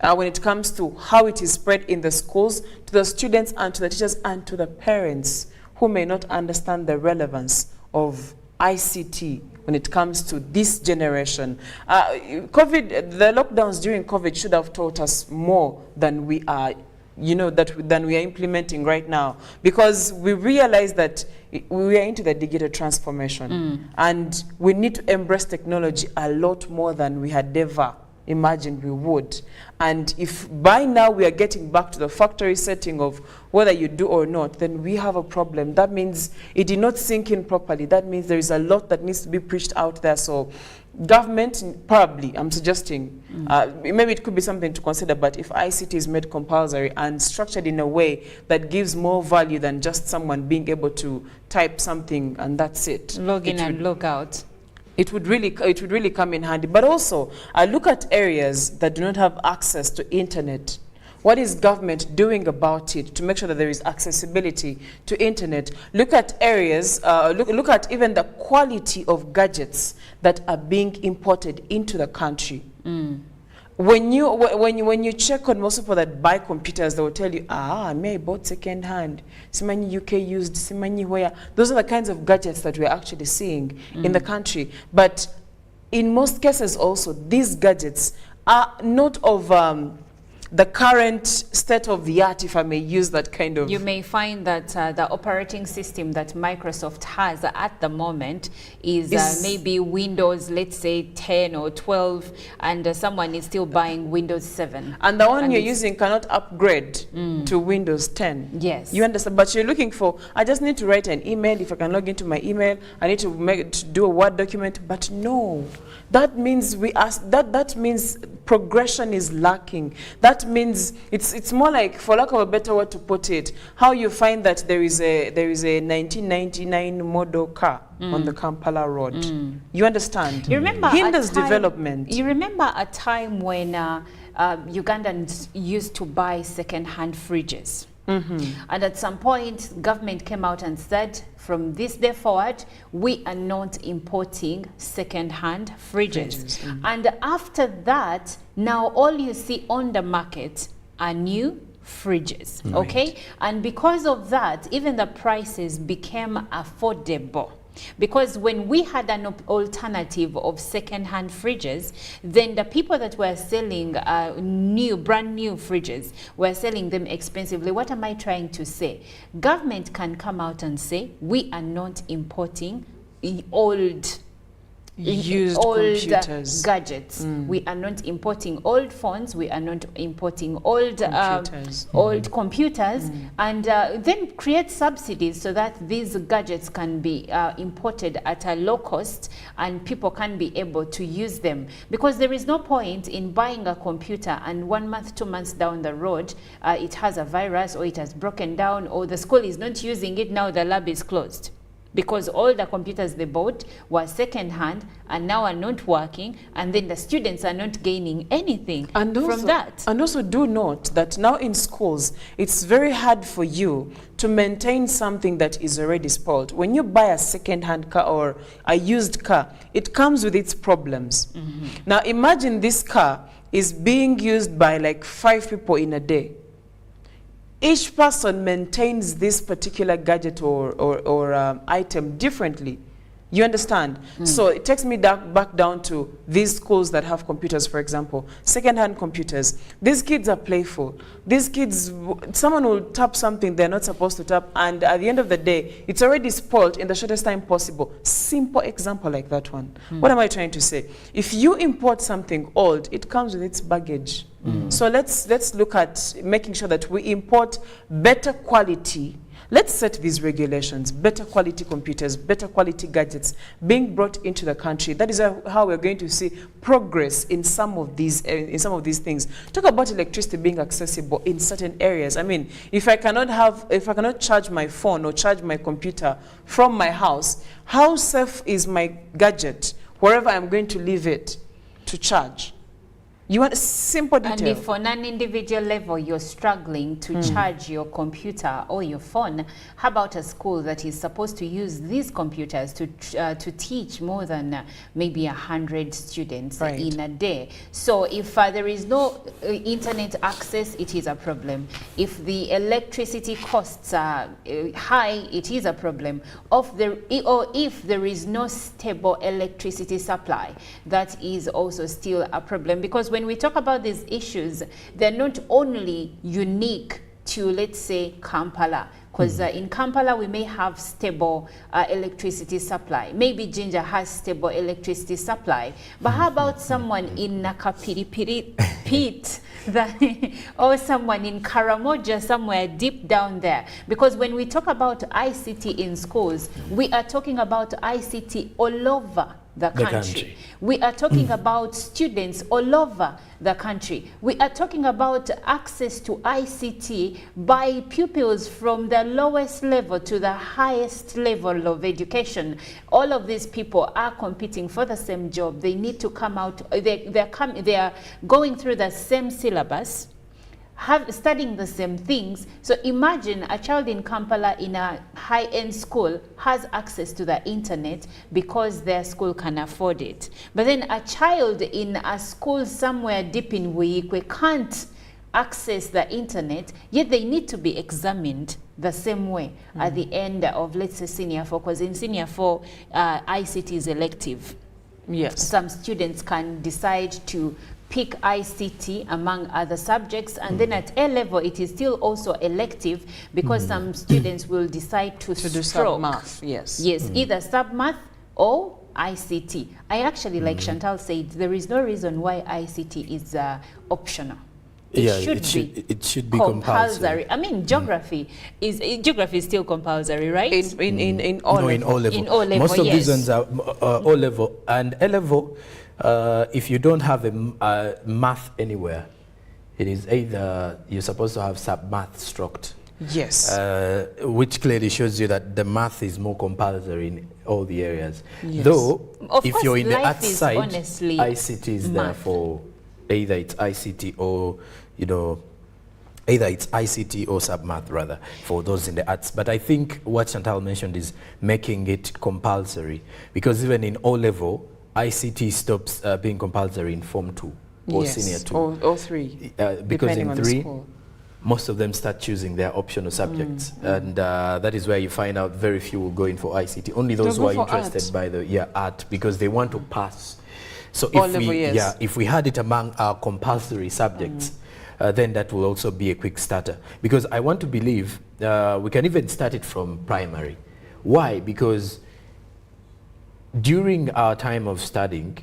when it comes to how it is spread in the schools, to the students and to the teachers and to the parents who may not understand the relevance of ICT when it comes to this generation. The lockdowns during COVID should have taught us more than we are than we are implementing right now, because we realize that we are into the digital transformation and we need to embrace technology a lot more than we had ever imagined we would. And if by now we are getting back to the factory setting of whether you do or not, then we have a problem. That means it did not sink in properly. That means there is a lot that needs to be preached out there. So government, probably, I'm suggesting, maybe it could be something to consider, but if ICT is made compulsory and structured in a way that gives more value than just someone being able to type something and that's it. Log in and log out. It would really come in handy. But also, I look at areas that do not have access to internet. What is government doing about it to make sure that there is accessibility to internet? Look at areas, look at even the quality of gadgets that are being imported into the country. When you check on most people that buy computers, they will tell you, I bought second hand. Simani UK used, Simani where. Those are the kinds of gadgets that we're actually seeing in the country. But in most cases also, these gadgets are not of the current state of the art, if I may use that kind of... You may find that the operating system that Microsoft has at the moment is maybe Windows, let's say 10 or 12, and someone is still buying Windows 7. And the one you're using cannot upgrade to Windows 10. Yes. You understand? But you're looking for, I just need to write an email. If I can log into my email, I need to do a Word document. But no, that means that means progression is lacking. That means it's more like, for lack of a better word to put it, how you find that there is a 1999 model car on the Kampala road. You understand? You remember hinders development. You remember a time when Ugandans used to buy second-hand fridges. And at some point, government came out and said, from this day forward, we are not importing second-hand fridges. And after that, now all you see on the market are new fridges, okay? And because of that, even the prices became affordable. Because when we had an alternative of second-hand fridges, then the people that were selling brand new fridges were selling them expensively. What am I trying to say? Government can come out and say, we are not importing old computers, gadgets. We are not importing old phones. We are not importing old computers, and then create subsidies so that these gadgets can be imported at a low cost and people can be able to use them. Because there is no point in buying a computer and 1 month, 2 months down the road, it has a virus or it has broken down or the school is not using it, now the lab is closed. Because all the computers they bought were second-hand and now are not working, and then the students are not gaining anything from that. And also do note that now in schools, it's very hard for you to maintain something that is already spoiled. When you buy a second-hand car or a used car, it comes with its problems. Now imagine this car is being used by like 5 people in a day. Each person maintains this particular gadget or item differently. You understand? So it takes me back down to these schools that have computers, for example, second-hand computers. These kids are playful. These kids, someone will tap something they're not supposed to tap, and at the end of the day, it's already spoiled in the shortest time possible. Simple example like that one. What am I trying to say? If you import something old, it comes with its baggage. So let's look at making sure that we import better quality. Let's set these regulations, better quality computers, better quality gadgets being brought into the country. That is how we're going to see progress in some of these things. Talk about electricity being accessible in certain areas. I mean, if I cannot charge my phone or charge my computer from my house, how safe is my gadget wherever I'm going to leave it to charge? You want a simple detail. And if on an individual level you're struggling to charge your computer or your phone, how about a school that is supposed to use these computers to teach more than maybe 100 students in a day? So if there is no internet access, it is a problem. If the electricity costs are high, it is a problem. Or if there is no stable electricity supply, that is also still a problem. Because when we talk about these issues, they're not only unique to, let's say, Kampala, because in Kampala we may have stable electricity supply. Maybe Jinja has stable electricity supply, but how about someone in Nakapiripiri pit or someone in Karamoja, somewhere deep down there? Because when we talk about ICT in schools, we are talking about ICT all over the country. We are talking about students all over the country. We are talking about access to ICT by pupils from the lowest level to the highest level of education. All of these people are competing for the same job. They need to come out, they are going through the same syllabus, studying the same things. So imagine a child in Kampala in a high-end school has access to the internet because their school can afford it. But then a child in a school somewhere deep in Wiyikwe can't access the internet, yet they need to be examined the same way at the end of, let's say, Senior 4, because in Senior 4, ICT is elective. Yes. Some students can decide to pick ICT among other subjects, and then at A level it is still also elective because some students will decide to do stroke. sub-math, yes. Yes, either sub-math or ICT. I actually, like Chantal said, there is no reason why ICT is optional. It should be compulsory. I mean, geography is still compulsory, right? In O level. In O level. In O level, Most of yes. these ones are O level and A level. If you don't have a math anywhere, it is either you're supposed to have sub-math stroked. Yes. Which clearly shows you that the math is more compulsory in all the areas. Yes. Though, Of if course, you're in the life arts is side, honestly ICT is there math. for either it's ICT or, you know, either it's ICT or sub-math rather for those in the arts. But I think what Chantal mentioned is making it compulsory, because even in O level, ICT stops being compulsory in Form 2 or Senior 2. Or 3. Because depending in on the 3, school. most of them start choosing their optional subjects, and that is where you find out very few will go in for ICT. Only those who They'll are go for interested art. by the art, because they want to pass. So O if level, we yes. if we had it among our compulsory subjects, then that will also be a quick starter. Because I want to believe we can even start it from primary. Why? Because during our time of studying,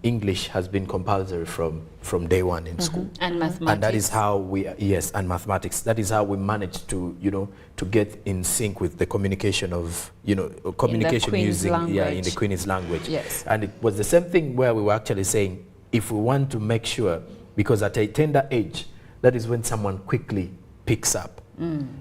English has been compulsory from day one in school. And mathematics. And that is how we, and mathematics, that is how we managed to, you know, to get in sync with the communication of, you know, communication Queen's using, in the language. Queen's language. Yes. And it was the same thing where we were actually saying, if we want to make sure, because at a tender age, that is when someone quickly picks up,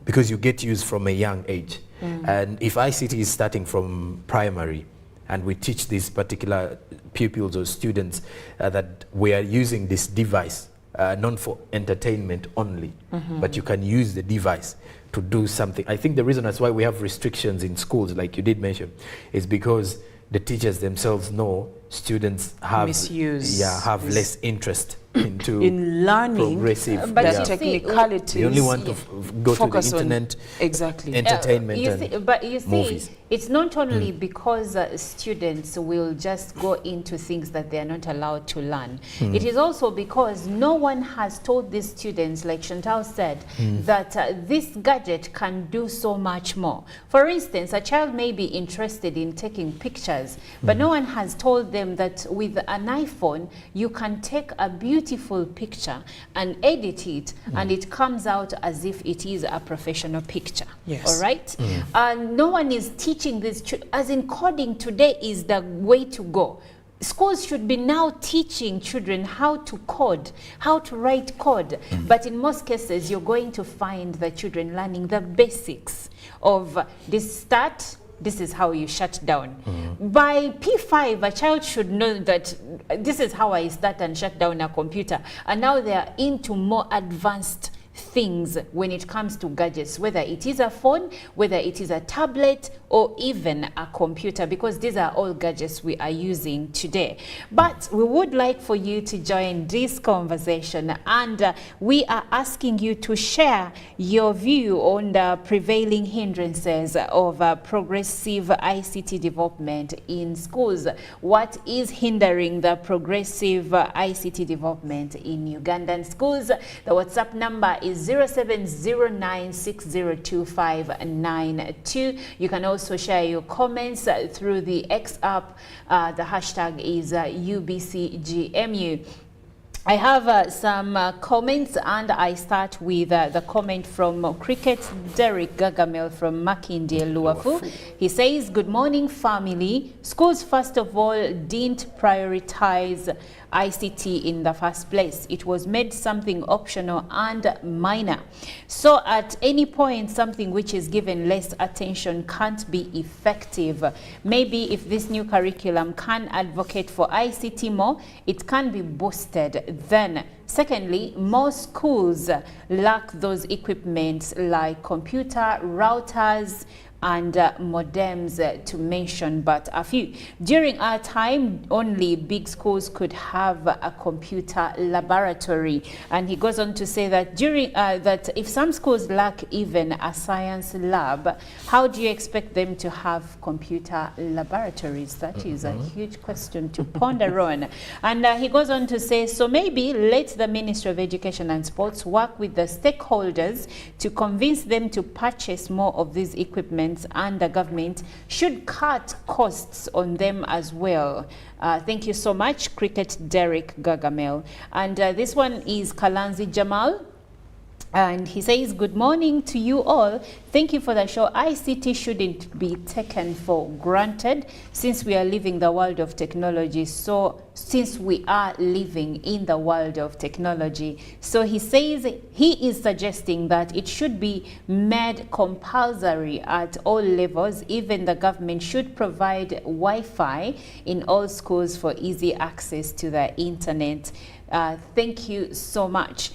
because you get used from a young age. And if ICT is starting from primary, and we teach these particular pupils or students that we are using this device not for entertainment only, but you can use the device to do something. I think the reason that's why we have restrictions in schools, like you did mention, is because the teachers themselves know students have Misuse. have less interest into In learning, progressive. But the you see, technicalities. They only want to go to the focus on internet, exactly. entertainment You and see, but you see, movies. it's not only because students will just go into things that they are not allowed to learn. It is also because no one has told these students, like Chantal said, that this gadget can do so much more. For instance, a child may be interested in taking pictures, but no one has told them that with an iPhone, you can take a beautiful picture and edit it, and it comes out as if it is a professional picture. Yes. All right? No one is teaching this, as in coding today is the way to go. Schools should be now teaching children how to code, how to write code. But in most cases, you're going to find the children learning the basics of this start, this is how you shut down. By P5, a child should know that this is how I start and shut down a computer. And now they are into more advanced things when it comes to gadgets, whether it is a phone, whether it is a tablet, or even a computer, because these are all gadgets we are using today. But we would like for you to join this conversation, and we are asking you to share your view on the prevailing hindrances of progressive ICT development in schools. What is hindering the progressive ICT development in Ugandan schools? The WhatsApp number is 0709602592. You can also share your comments through the X app. The hashtag is UBCGMU. I have some comments, and I start with the comment from Cricket Derek Gagamel from Makindye Luafu. He says, good morning family. Schools first of all didn't prioritize ICT in the first place. It was made something optional and minor. So at any point, something which is given less attention can't be effective. Maybe if this new curriculum can advocate for ICT more, it can be boosted then. Secondly, most schools lack those equipments like computer, routers, and modems, to mention but a few. During our time, only big schools could have a computer laboratory. And he goes on to say that that if some schools lack even a science lab, how do you expect them to have computer laboratories? That is a huge question to ponder on. And he goes on to say, so maybe let the Ministry of Education and Sports work with the stakeholders to convince them to purchase more of these equipments, and the government should cut costs on them as well. Thank you so much, Cricket Derek Gargamel. And this one is Kalanzi Jamal. And he says, good morning to you all. Thank you for the show. ICT shouldn't be taken for granted since we are living the world of technology. So since we are living in the world of technology. So he says he is suggesting that it should be made compulsory at all levels. Even the government should provide Wi-Fi in all schools for easy access to the internet. Thank you so much.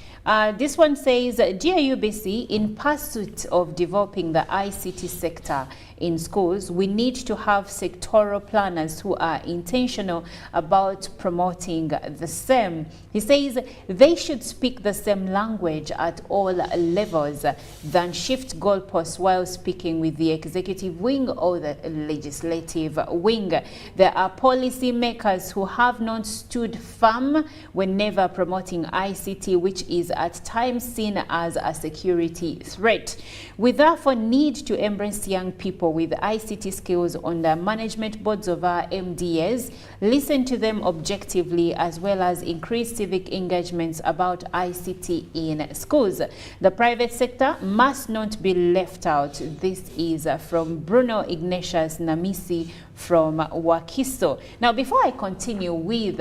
This one says, dear UBC, in pursuit of developing the ICT sector in schools, we need to have sectoral planners who are intentional about promoting the same. He says they should speak the same language at all levels than shift goalposts while speaking with the executive wing or the legislative wing. There are policy makers who have not stood firm whenever promoting ICT, which is at times seen as a security threat. We therefore need to embrace young people with ICT skills on the management boards of our MDAs, listen to them objectively, as well as increase civic engagements about ICT in schools. The private sector must not be left out. This is from Bruno Ignatius Namisi from Wakiso. Now, before I continue with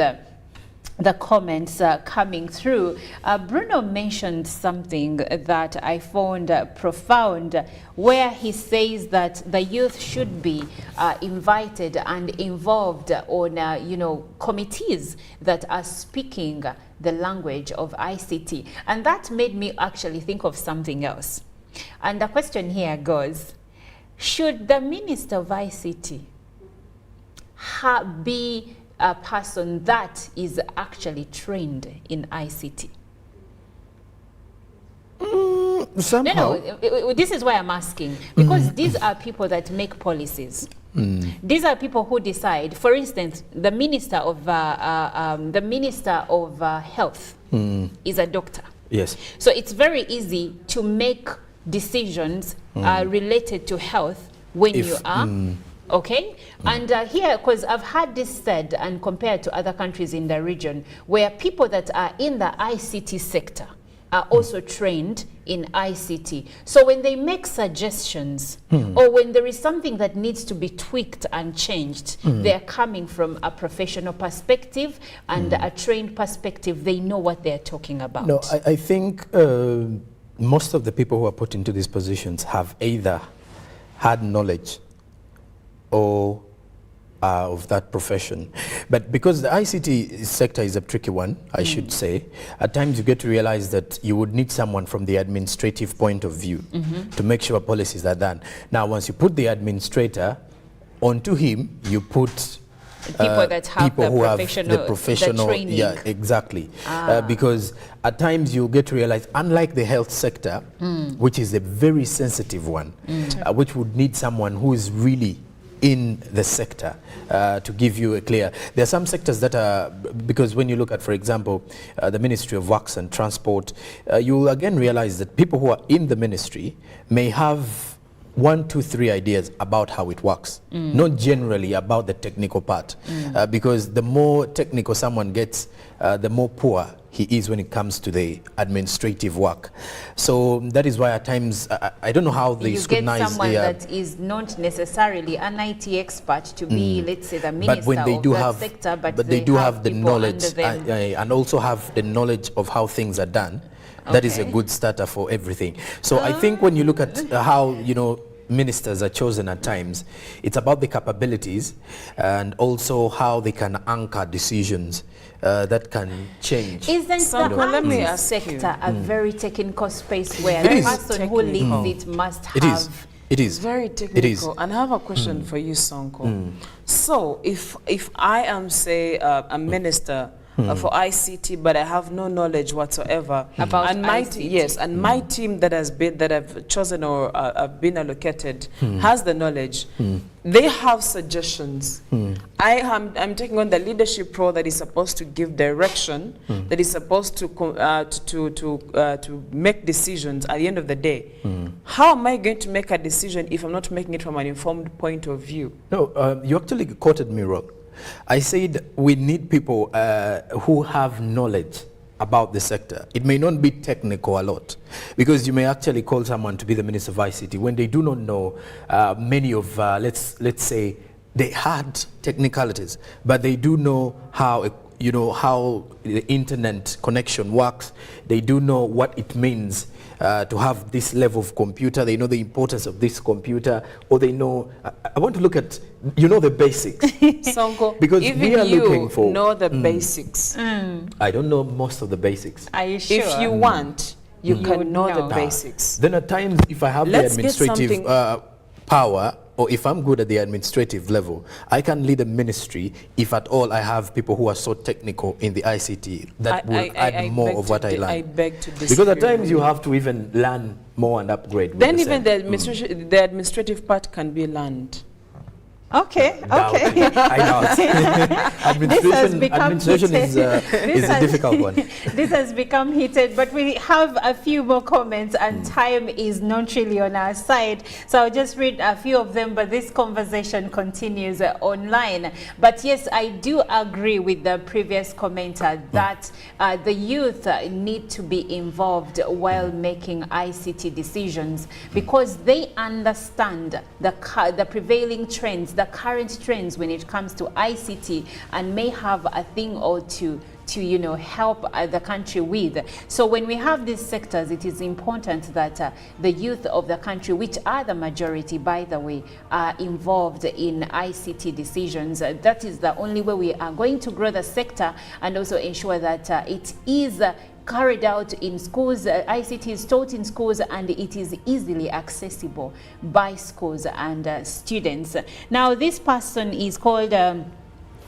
the comments coming through, Bruno mentioned something that I found profound, where he says that the youth should be invited and involved on committees that are speaking the language of ICT. And that made me actually think of something else. And the question here goes, should the Minister of ICT be a person that is actually trained in ICT? Somehow. No, this is why I'm asking, because these are people that make policies. These are people who decide. For instance, the Minister of Health is a doctor. Yes. So it's very easy to make decisions related to health when you are okay. And here, because I've had this said and compared to other countries in the region, where people that are in the ICT sector are also trained in ICT. So when they make suggestions or when there is something that needs to be tweaked and changed, they're coming from a professional perspective and a trained perspective. They know what they're talking about. No, I think most of the people who are put into these positions have either had knowledge or of that profession. But because the ICT sector is a tricky one, I should say, at times you get to realize that you would need someone from the administrative point of view to make sure policies are done. Now, once you put the administrator onto him, you put people that have people who have the professional training. Yeah, exactly. Because at times you'll get to realize, unlike the health sector, which is a very sensitive one, which would need someone who is really in the sector to give you a clear. There are some sectors that are, because when you look at, for example, the Ministry of Works and Transport, you will again realize that people who are in the ministry may have 1, 2, 3 ideas about how it works, not generally about the technical part, because the more technical someone gets, the more poor he is when it comes to the administrative work. So that is why at times, I don't know how they scrutinize. You get someone that is not necessarily an IT expert to be, let's say, the minister but when they do have, sector, but they do have the knowledge and also have the knowledge of how things are done. That is a good starter for everything. So I think when you look at how, ministers are chosen at times, it's about the capabilities and also how they can anchor decisions that can change. Isn't the IT sector a very technical space where the person who leads it must have It is. Very technical. It is. And I have a question for you, Sonko. So if I am, say, a minister for ICT, but I have no knowledge whatsoever About and my ICT. yes, and my team that I've chosen or have been allocated has the knowledge. They have suggestions. I'm taking on the leadership role that is supposed to give direction, that is supposed to make decisions at the end of the day. How am I going to make a decision if I'm not making it from an informed point of view? No, you actually quoted me wrong. I said we need people who have knowledge about the sector. It may not be technical a lot, because you may actually call someone to be the Minister of ICT when they do not know many of, let's say, they had technicalities, but they do know how how the internet connection works. They do know what it means to have this level of computer. They know the importance of this computer, or they know, I want to look at, the basics. Sonko, Because even we are you looking for, know the basics. I don't know most of the basics. Are you sure? If you want, you would can know the know. basics. Then at times, if I have Let's the get administrative something- power, or if I'm good at the administrative level, I can lead a ministry if at all I have people who are so technical in the ICT that will add more beg of what to I di- learn. I beg to disagree. Because at times you have to even learn more and upgrade. with Then the even same. the administrative part can be learned. Okay, Doubt. okay. I doubt. Administration is a difficult one. This has become heated, but we have a few more comments, and time is not really on our side. So I'll just read a few of them, but this conversation continues online. But yes, I do agree with the previous commenter that the youth need to be involved while making ICT decisions, because they understand the prevailing trends, the current trends when it comes to ICT, and may have a thing or two to help the country with. So when we have these sectors, it is important that the youth of the country, which are the majority, by the way, are involved in ICT decisions. That is the only way we are going to grow the sector, and also ensure that it is carried out in schools. ICT is taught in schools, and it is easily accessible by schools and students. Now, this person is called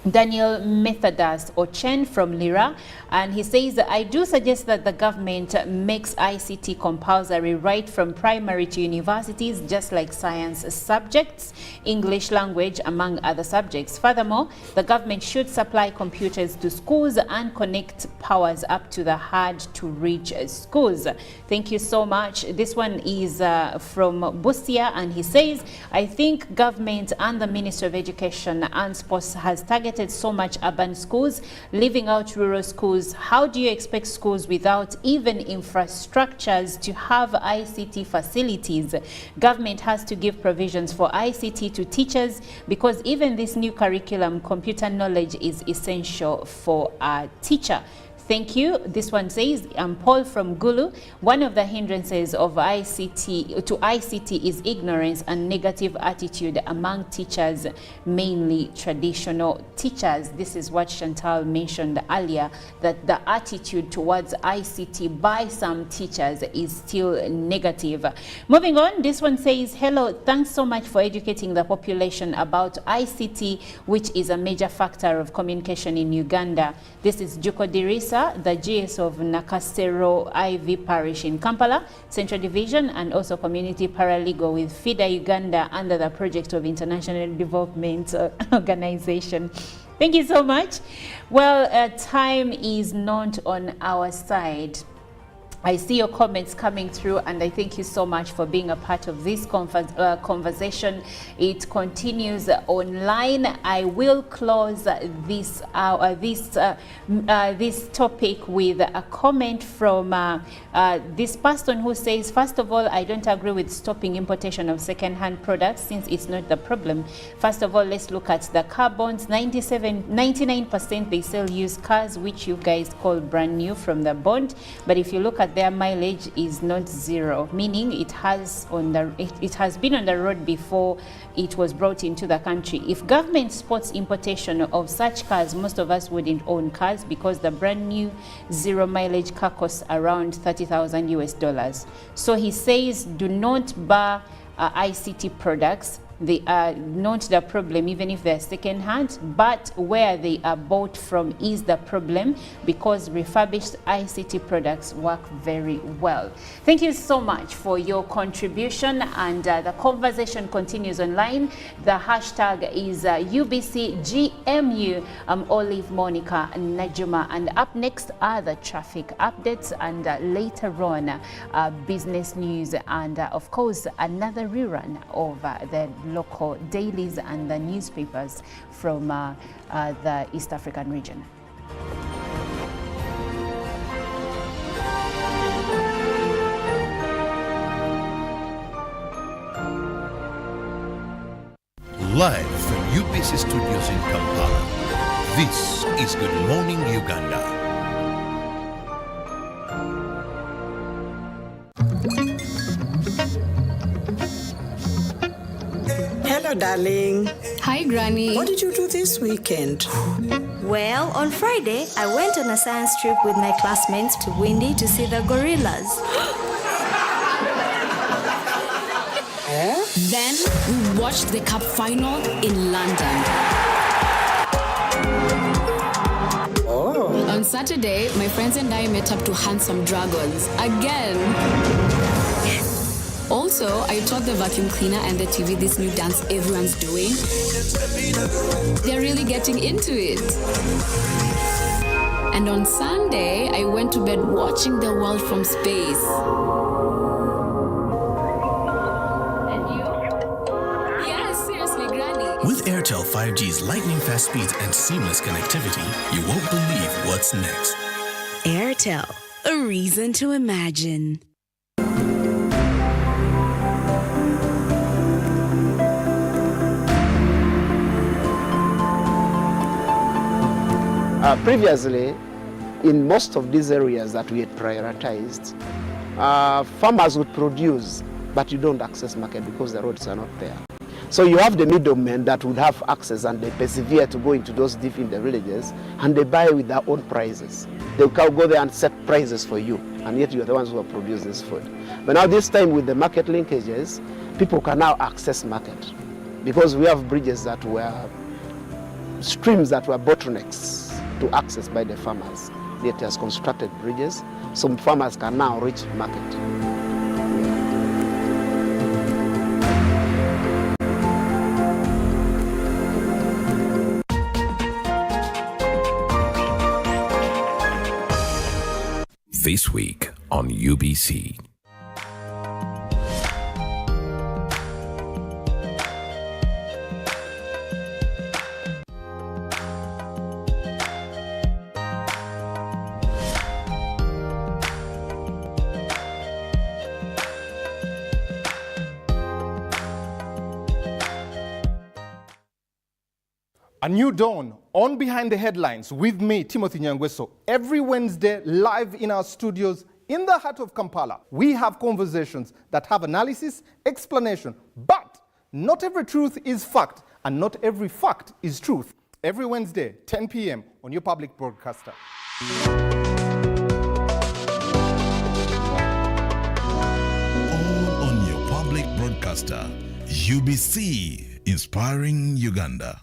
Daniel Methodas Ochen from Lira, and he says, I do suggest that the government makes ICT compulsory right from primary to universities, just like science subjects, English language, among other subjects. Furthermore, the government should supply computers to schools and connect powers up to the hard to reach schools. Thank you so much. This one is from Busia, and he says, I think government and the Ministry of Education and Sports has targeted so much urban schools, leaving out rural schools. How do you expect schools without even infrastructures to have ICT facilities? Government has to give provisions for ICT to teachers, because even this new curriculum, computer knowledge is essential for a teacher. Thank you. This one says, I'm Paul from Gulu. One of the hindrances of ICT is ignorance and negative attitude among teachers, mainly traditional teachers. This is what Chantal mentioned earlier, that the attitude towards ICT by some teachers is still negative. Moving on, this one says, hello, thanks so much for educating the population about ICT, which is a major factor of communication in Uganda. This is Juko Dirisa, the GS of Nakasero IV Parish in Kampala, Central Division, and also Community Paralegal with FIDA Uganda under the Project of International Development Organization. Thank you so much. Well, time is not on our side. I see your comments coming through, and I thank you so much for being a part of this conversation. It continues online. I will close this this topic with a comment from this person who says, first of all, I don't agree with stopping importation of second-hand products since it's not the problem. First of all, let's look at the car bonds. 99% they sell used cars, which you guys call brand new from the bond. But if you look at their mileage is not zero, meaning it has been on the road before it was brought into the country. If government supports importation of such cars, most of us wouldn't own cars, because the brand new zero mileage car costs around $30,000 US. So he says, do not bar ICT products. They are not the problem, even if they're second-hand, but where they are bought from is the problem, because refurbished ICT products work very well. Thank you so much for your contribution, and the conversation continues online. The hashtag is UBCGMU. I'm Olive Monica Najuma, and up next are the traffic updates, and later on business news, and of course another rerun of the local dailies and the newspapers from the East African region. Live from UBC Studios in Kampala, this is Good Morning Uganda. Hello, darling. Hi, Granny. What did you do this weekend? Well, on Friday, I went on a science trip with my classmates to Windy to see the gorillas. Then we watched the Cup final in London. Oh. On Saturday, my friends and I met up to hunt some dragons again. Also, I taught the vacuum cleaner and the TV this new dance everyone's doing. They're really getting into it. And on Sunday, I went to bed watching the world from space. And you? Yes, seriously, Granny. With Airtel 5G's lightning-fast speeds and seamless connectivity, you won't believe what's next. Airtel, a reason to imagine. Previously, in most of these areas that we had prioritized, farmers would produce, but you don't access market because the roads are not there. So you have the middlemen that would have access, and they persevere to go into those deep in the villages, and they buy with their own prices. They'll go there and set prices for you, and yet you're the ones who have produced this food. But now this time with the market linkages, people can now access market, because we have bridges that were, streams that were bottlenecks to access by the farmers. It has constructed bridges, so farmers can now reach market. This week on UBC. A new dawn on Behind the Headlines with me, Timothy Nyangweso. Every Wednesday, live in our studios in the heart of Kampala, we have conversations that have analysis, explanation, but not every truth is fact, and not every fact is truth. Every Wednesday, 10 p.m. on your public broadcaster. All on your public broadcaster, UBC, inspiring Uganda.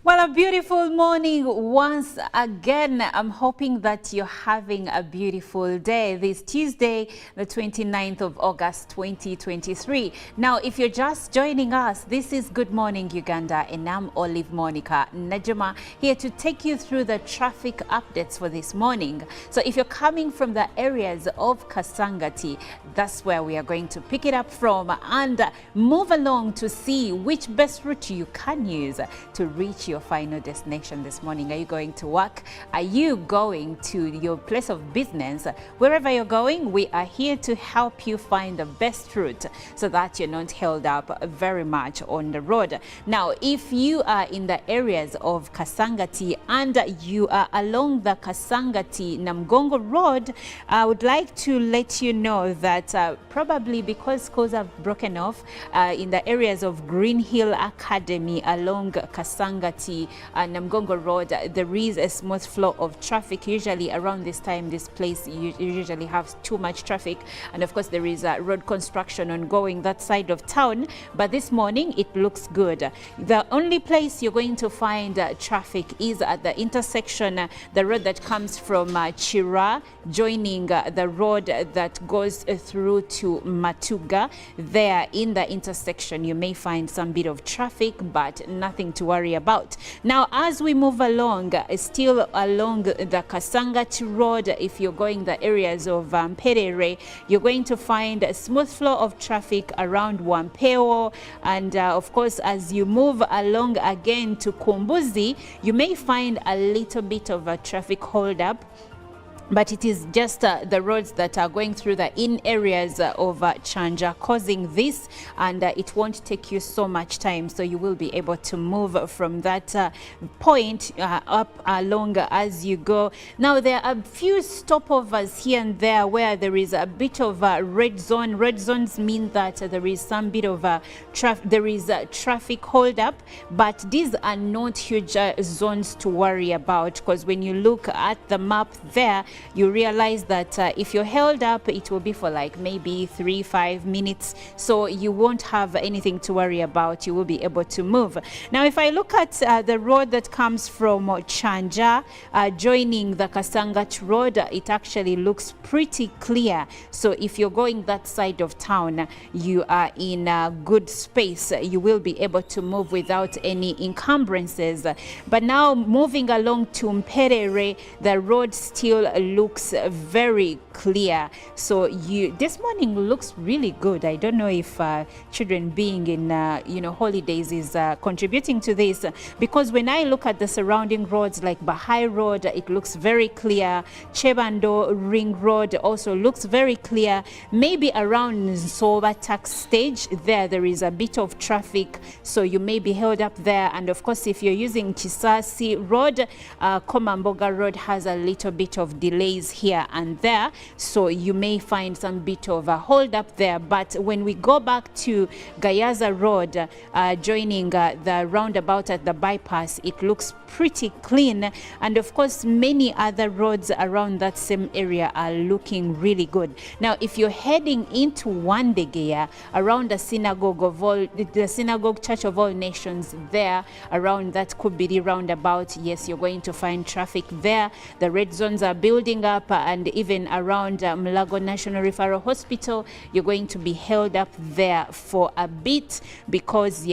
Well, a beautiful morning once again. I'm hoping that you're having a beautiful day this Tuesday, the 29th of August, 2023. Now, if you're just joining us, this is Good Morning Uganda, and I'm Olive Monica Najuma, here to take you through the traffic updates for this morning. So if you're coming from the areas of Kasangati, that's where we are going to pick it up from and move along to see which best route you can use to reach your your final destination this morning? Are you going to work? Are you going to your place of business? Wherever you're going, we are here to help you find the best route so that you're not held up very much on the road. Now, if you are in the areas of Kasangati and you are along the Kasangati-Namgongo Road, I would like to let you know that probably because schools have broken off in the areas of Green Hill Academy along Kasangati Namgongo Road, there is a smooth flow of traffic. Usually around this time, this place usually has too much traffic, and of course there is road construction ongoing that side of town, but this morning it looks good. The only place you're going to find traffic is at the intersection, the road that comes from Chira, joining the road that goes through to Matuga. There in the intersection you may find some bit of traffic, but nothing to worry about. Now, as we move along, still along the Kasangati Road, if you're going the areas of Perere, you're going to find a smooth flow of traffic around Wampeo, and of course as you move along again to Kumbuzi, you may find a little bit of a traffic holdup, but it is just the roads that are going through the in areas of Chanja causing this, and it won't take you so much time, so you will be able to move from that point up along as you go. Now, there are a few stopovers here and there where there is a bit of a red zone. Red zones mean that there is some bit of a traffic holdup, but these are not huge zones to worry about, because when you look at the map there, you realize that if you're held up, it will be for like maybe 3-5 minutes, so you won't have anything to worry about. You will be able to move. Now, if I look at the road that comes from Chanja joining the Kasangati Road, it actually looks pretty clear. So if you're going that side of town, you are in a good space. You will be able to move without any encumbrances. But now moving along to Mperere, the road still looks very clear. So this morning looks really good. I don't know if children being in holidays is contributing to this, because when I look at the surrounding roads like Bahai Road, it looks very clear. Chebando Ring Road also looks very clear. Maybe around Nsoba tax stage there is a bit of traffic, so you may be held up there. And of course, if you're using Chisasi Road, Komamboga Road has a little bit of delays here and there, so you may find some bit of a hold up there. But when we go back to Gayaza Road, joining the roundabout at the bypass, it looks pretty clean, and of course many other roads around that same area are looking really good. Now, if you're heading into Wandegeya, around the synagogue Church of All Nations, there around that Kubiri roundabout, yes, you're going to find traffic there. The red zones are building up, and even around Mulago National Referral Hospital, you're going to be held up there for a bit, because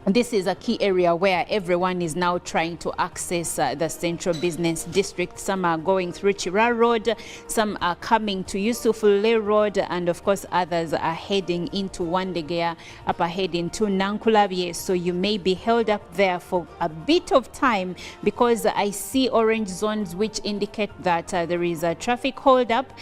this is a key area where everyone is now trying to access the Central Business District. Some are going through Chira Road, some are coming to Yusufule Road, and of course others are heading into Wandegeya, up ahead into Nankulabye. So you may be held up there for a bit of time, because I see orange zones which indicate that there is a traffic hold up,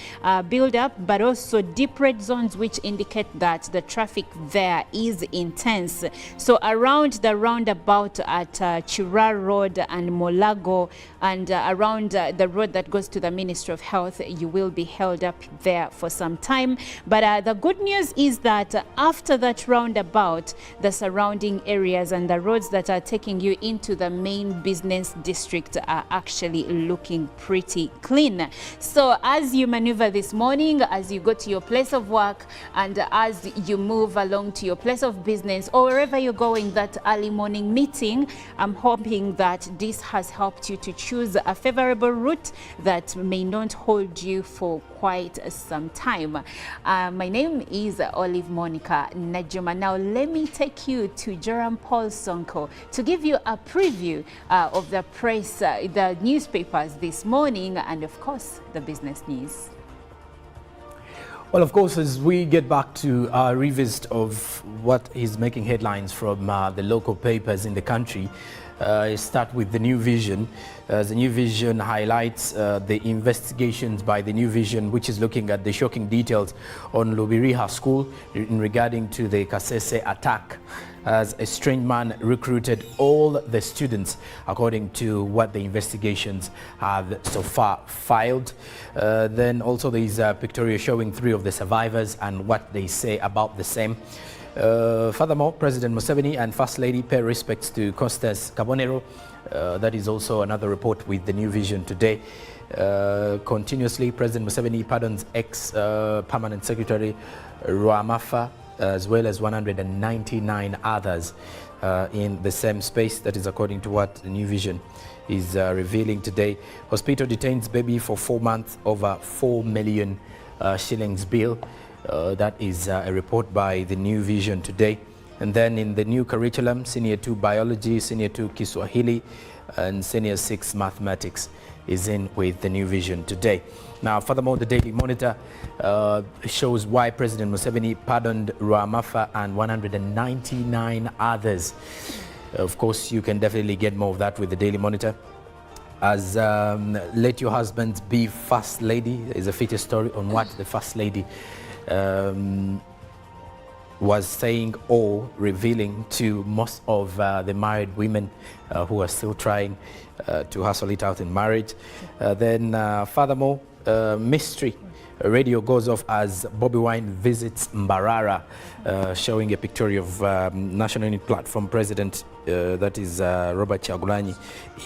build up, but also deep red zones which indicate that the traffic there is intense. So around the roundabout at Chira Road and Molago, and around the road that goes to the Ministry of Health, you will be held up there for some time. But the good news is that after that roundabout, the surrounding areas and the roads that are taking you into the main business district are actually looking pretty clean. So as you maneuver this morning, as you go to your place of work, and as you move along to your place of business, or wherever you're going that early morning meeting, I'm hoping that this has helped you to choose a favorable route that may not hold you for quite some time. My name is Olive Monica Najuma. Now let me take you to Joram Paul Sonko to give you a preview of the press, the newspapers this morning, and of course the business news. Well, of course, as we get back to our revisit of what is making headlines from the local papers in the country, Start with the New Vision. The New Vision highlights the investigations by the New Vision, which is looking at the shocking details on Lubiriha School in regarding to the Kasese attack, as a strange man recruited all the students, according to what the investigations have so far filed. Then also there is a pictorial showing 3 of the survivors and what they say about the same. Furthermore, President Museveni and First Lady pay respects to Costas Kabonero. That is also another report with the New Vision today. Continuously, President Museveni pardons ex-Permanent Secretary Rwamafa, as well as 199 others in the same space. That is according to what the New Vision is revealing today. Hospital detains baby for 4 months over 4 million shillings bill. That is a report by the New Vision today. And then in the new curriculum, Senior 2 Biology, Senior 2 Kiswahili, and Senior 6 Mathematics is in with the New Vision today. Now, furthermore, the Daily Monitor shows why President Museveni pardoned Rwamafa and 199 others. Of course, you can definitely get more of that with the Daily Monitor. As Let Your Husband Be First Lady is a feature story on what the First Lady was saying, or revealing to most of the married women who are still trying to hustle it out in marriage. Then furthermore, mystery radio goes off as Bobi Wine visits Mbarara, showing a picture of National Unity Platform President, that is Robert Kyagulanyi,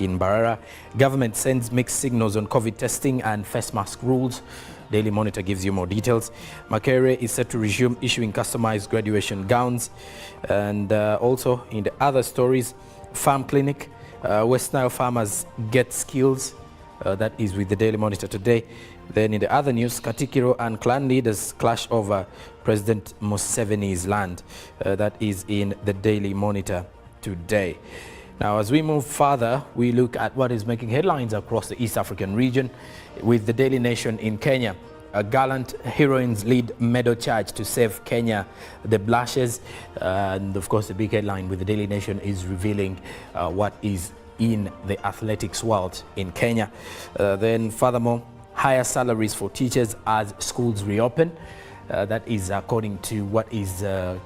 in Mbarara. Government sends mixed signals on COVID testing and face mask rules. Daily Monitor gives you more details. Makere is set to resume issuing customized graduation gowns. And also in the other stories, Farm Clinic, West Nile farmers get skills. That is with the Daily Monitor today. Then in the other news, Katikiro and clan leaders clash over President Museveni's land. That is in the Daily Monitor today. Now, as we move further, we look at what is making headlines across the East African region with the Daily Nation in Kenya. A gallant heroines lead medal charge to save Kenya the blushes. And of course, the big headline with the Daily Nation is revealing what is in the athletics world in Kenya. Then furthermore, higher salaries for teachers as schools reopen. That is according to what is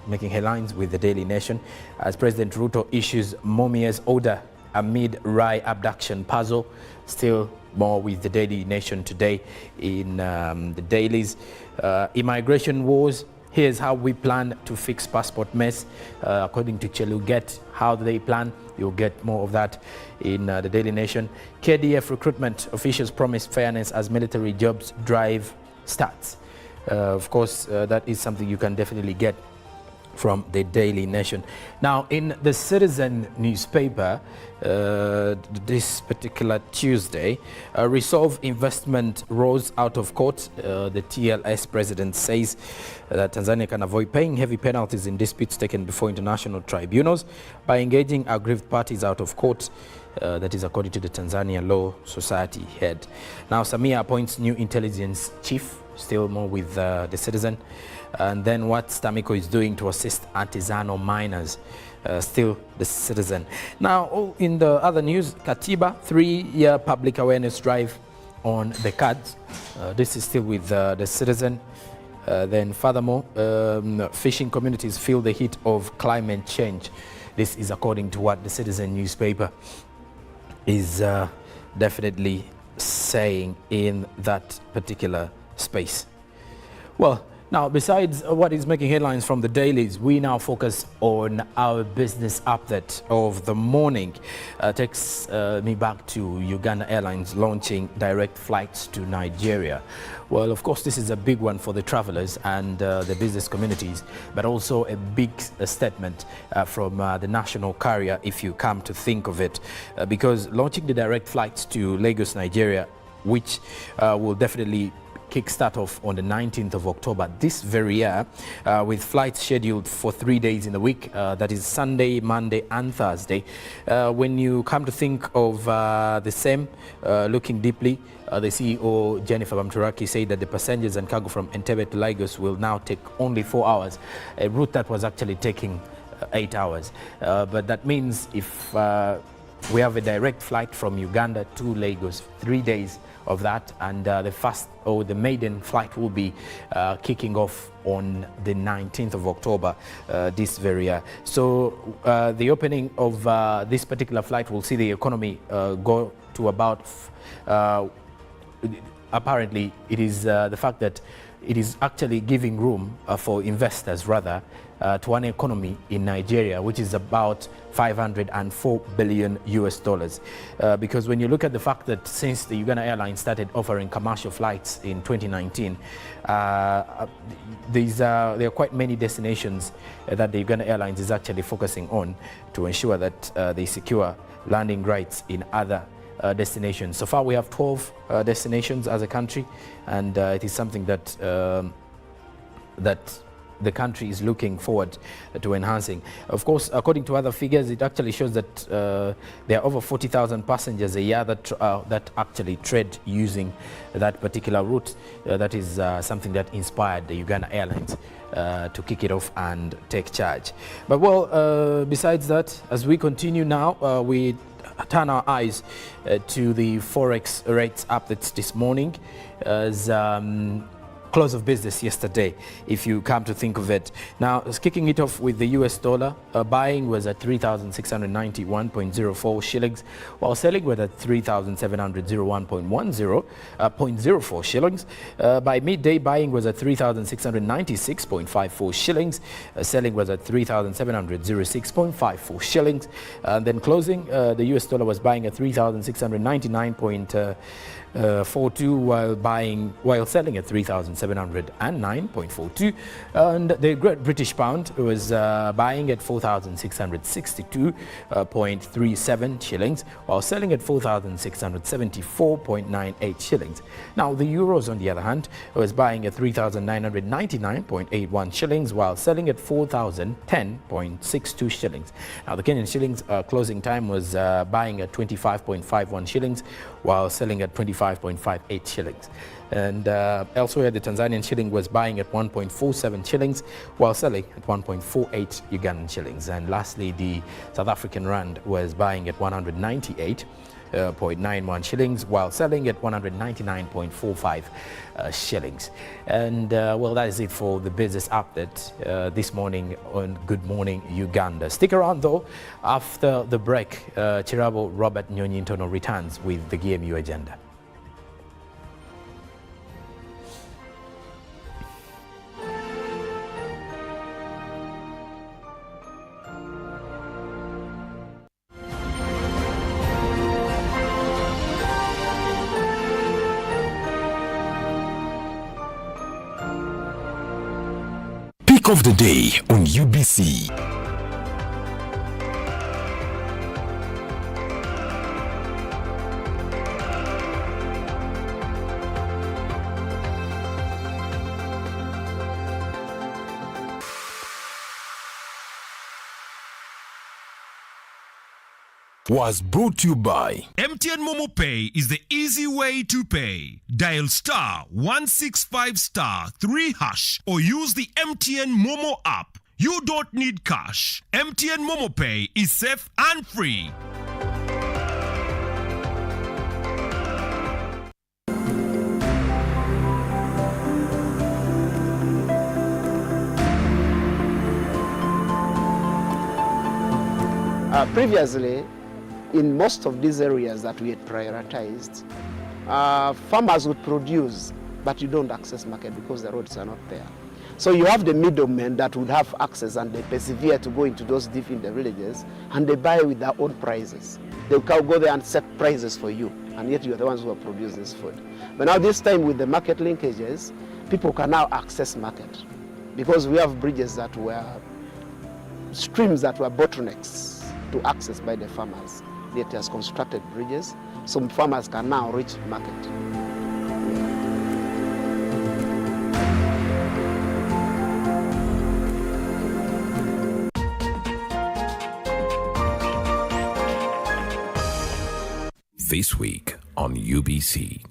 making headlines with the Daily Nation, as President Ruto issues Momia's order amid Rai abduction puzzle. Still more with the Daily Nation today in the dailies. Immigration wars. Here's how we plan to fix passport mess. According to Cheluget, how do they plan? You'll get more of that in the Daily Nation. KDF recruitment. Officials promise fairness as military jobs drive starts. Of course, that is something you can definitely get from the Daily Nation. Now, in the Citizen newspaper, this particular Tuesday, Resolve Investment rose out of court. The TLS president says that Tanzania can avoid paying heavy penalties in disputes taken before international tribunals by engaging aggrieved parties out of court. That is according to the Tanzania Law Society head. Now, Samia appoints new intelligence chief. Still more with the Citizen. And then what Stamico is doing to assist artisanal miners. Still the Citizen. Now, in the other news, Katiba 3-year public awareness drive on the cards. This is still with the Citizen. Then furthermore, fishing communities feel the heat of climate change. This is according to what the Citizen newspaper is definitely saying in that particular space. Well, now, besides what is making headlines from the dailies, we now focus on our business update of the morning. Takes me back to Uganda Airlines launching direct flights to Nigeria. Well, of course, this is a big one for the travelers and the business communities, but also a big statement from the national carrier, if you come to think of it, because launching the direct flights to Lagos, Nigeria, which will definitely kickstart off on the 19th of October this very year, with flights scheduled for 3 days in the week. That is Sunday, Monday and Thursday. When you come to think of the same, looking deeply, the CEO, Jennifer Bamturaki, said that the passengers and cargo from Entebbe to Lagos will now take only 4 hours, a route that was actually taking 8 hours. But that means if We have a direct flight from Uganda to Lagos, 3 days of that, and the maiden flight will be kicking off on the 19th of October this very year. So the opening of this particular flight will see the economy go to about, apparently it is the fact that it is actually giving room for investors rather to an economy in Nigeria, which is about $504 billion US dollars. Because when you look at the fact that since the Uganda Airlines started offering commercial flights in 2019, there are quite many destinations that the Uganda Airlines is actually focusing on to ensure that they secure landing rights in other destinations. So far we have 12 destinations as a country, and it is something that the country is looking forward to enhancing. Of course, according to other figures, it actually shows that there are over 40,000 passengers a year that actually trade using that particular route. That is something that inspired the Uganda Airlines to kick it off and take charge. But well, besides that, as we continue now, we turn our eyes to the forex rates updates this morning as close of business yesterday, if you come to think of it. Now, kicking it off with the US dollar, buying was at 3,691.04 shillings, while selling was at 3,701.04 shillings. By midday, buying was at 3,696.54 shillings, selling was at 3,706.54 shillings. And then closing, the US dollar was buying at 3,699.42, while selling at 3,709.42, and the Great British Pound was buying at 4,662.37 shillings, while selling at 4,674.98 shillings. Now the euros, on the other hand, was buying at 3,999.81 shillings, while selling at 4,010.62 shillings. Now the Kenyan shillings closing time was buying at 25.51 shillings, while selling at 25.58 shillings. And elsewhere, the Tanzanian shilling was buying at 1.47 shillings, while selling at 1.48 Ugandan shillings. And lastly, the South African rand was buying at 198.91 shillings, while selling at 199.45 shillings. And well, that is it for the business update this morning on Good Morning Uganda. Stick around though. After the break, Chirabo Robert Nyonyintono returns with the GMU agenda. Pick of the day on UBC. Was brought to you by MTN Momo Pay is the easy way to pay. Dial *165*3# or use the MTN Momo app. You don't need cash. MTN Momo Pay is safe and free. Previously, in most of these areas that we had prioritized, farmers would produce, but you don't access market because the roads are not there. So you have the middlemen that would have access, and they persevere to go into those deep in the villages, and they buy with their own prices. They'll go there and set prices for you, and yet you're the ones who have produced this food. But now this time with the market linkages, people can now access market because we have bridges that were, streams that were bottlenecks to access by the farmers. It has constructed bridges, so farmers can now reach market. This week on UBC.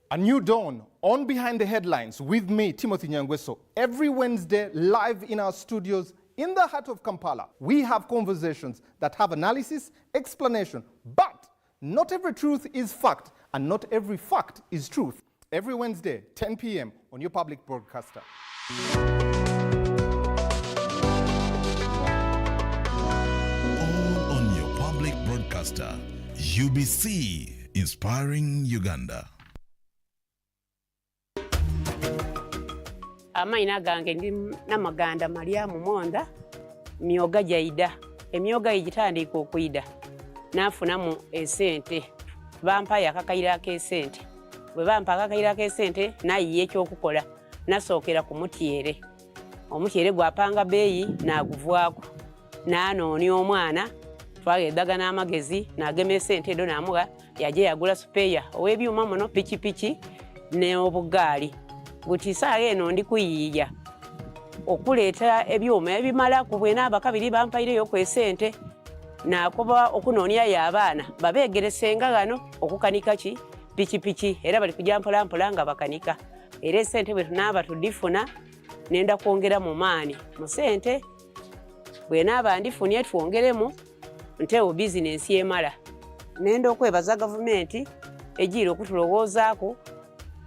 A new dawn on Behind the Headlines with me, Timothy Nyangweso. Every Wednesday, live in our studios in the heart of Kampala. We have conversations that have analysis, explanation, but not every truth is fact, and not every fact is truth. Every Wednesday, 10 p.m. on your public broadcaster. All on your public broadcaster. UBC, inspiring Uganda. Amaina gange ndi namaganda Mariamu Monda myoga jaida emyoga ejitandika okwida nafunamu esente bampa yakakaira ke sente bwe bampa akakaira ke sente nayiye ekyokukola nasookera ku mutyere omutyere gwapanga beeyi naguvwako nanoonya omwana twageddaga n'amagezi nagema esente edo namuga yaje yagula supeya ow'ebyuma muno pikipiki n'obugaali guti saa eno ndi kuyiiya okuleeta ebyuma ebimala ku bwena abakabiri bampaireyo ku esente nakoba okunoonya y'abaana babeegeresenga gano okukanika ki pikipiki era bali kujja mpolampola nga bakanika era esente bwe tunaaba tudifuna nenda kwongera mu maani mu sente bwenaaba ndifunye twongeremu ntewo bizinensi emala nenda okwebaza gavumenti egiira okutulowoozaako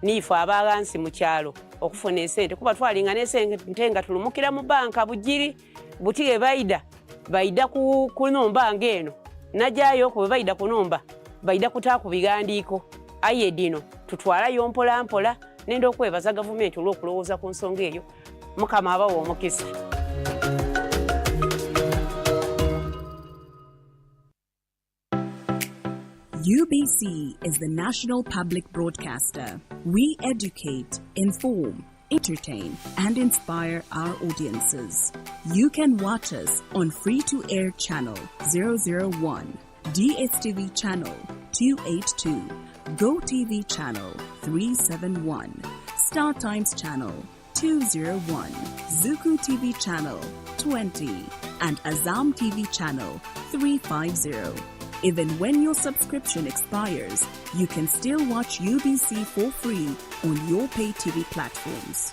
niife abagansi mu kyalo okufuna esente kuba twalinga n'esente nga tulumukira mu banka bugiri butige baida ku numba ng'eno najjayo ku bwe baida ku numba baida kutaa ku bigandiiko aye dino tutwalayo mpolampola nenda okwebaza gavumenti olw'okulowooza ku nsonga eyo mukama abawa omukisa. UBC is the national public broadcaster. We educate, inform, entertain, and inspire our audiences. You can watch us on free-to-air channel 001, DSTV channel 282, GoTV channel 371, Star Times channel 201, Zuku TV channel 20, and Azam TV channel 350. Even when your subscription expires, you can still watch UBC for free on your pay TV platforms.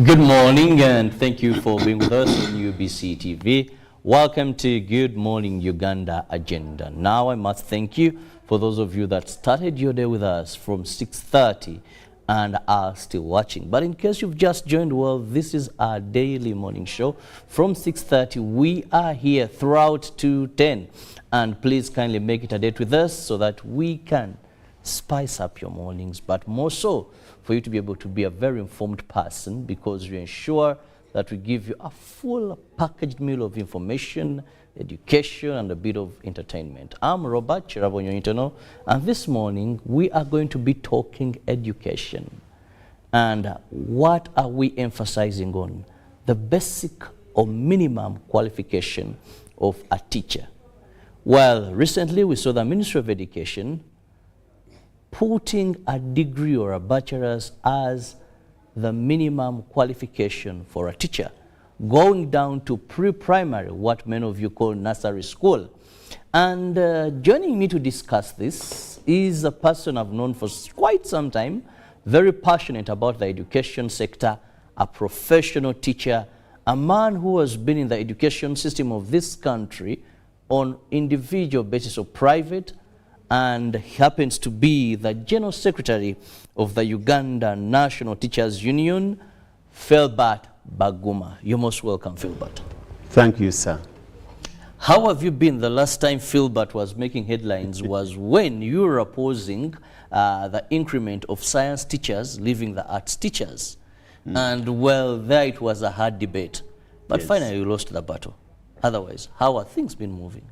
Good morning and thank you for being with us on UBC TV. Welcome to Good Morning Uganda Agenda. Now I must thank you for those of you that started your day with us from 6:30 and are still watching. But in case you've just joined, well, this is our daily morning show. From 6:30 we are here throughout to 10. And please kindly make it a date with us so that we can spice up your mornings, but more so for you to be able to be a very informed person, because we ensure that we give you a full packaged meal of information, education, and a bit of entertainment. I'm Robert Chirabonyo Internal, and this morning we are going to be talking education. And what are we emphasizing on? The basic or minimum qualification of a teacher. Well, recently we saw the Ministry of Education putting a degree or a bachelor's as the minimum qualification for a teacher, going down to pre-primary, what many of you call nursery school. And joining me to discuss this is a person I've known for quite some time, very passionate about the education sector, a professional teacher, a man who has been in the education system of this country on individual basis or private, and happens to be the General Secretary of the Uganda National Teachers Union, Philbert Baguma. You're most welcome, Philbert. Thank you, sir. How have you been? The last time Philbert was making headlines was when you were opposing the increment of science teachers leaving the arts teachers. And well, there it was a hard debate. But yes, finally you lost the battle. Otherwise, how are things been moving?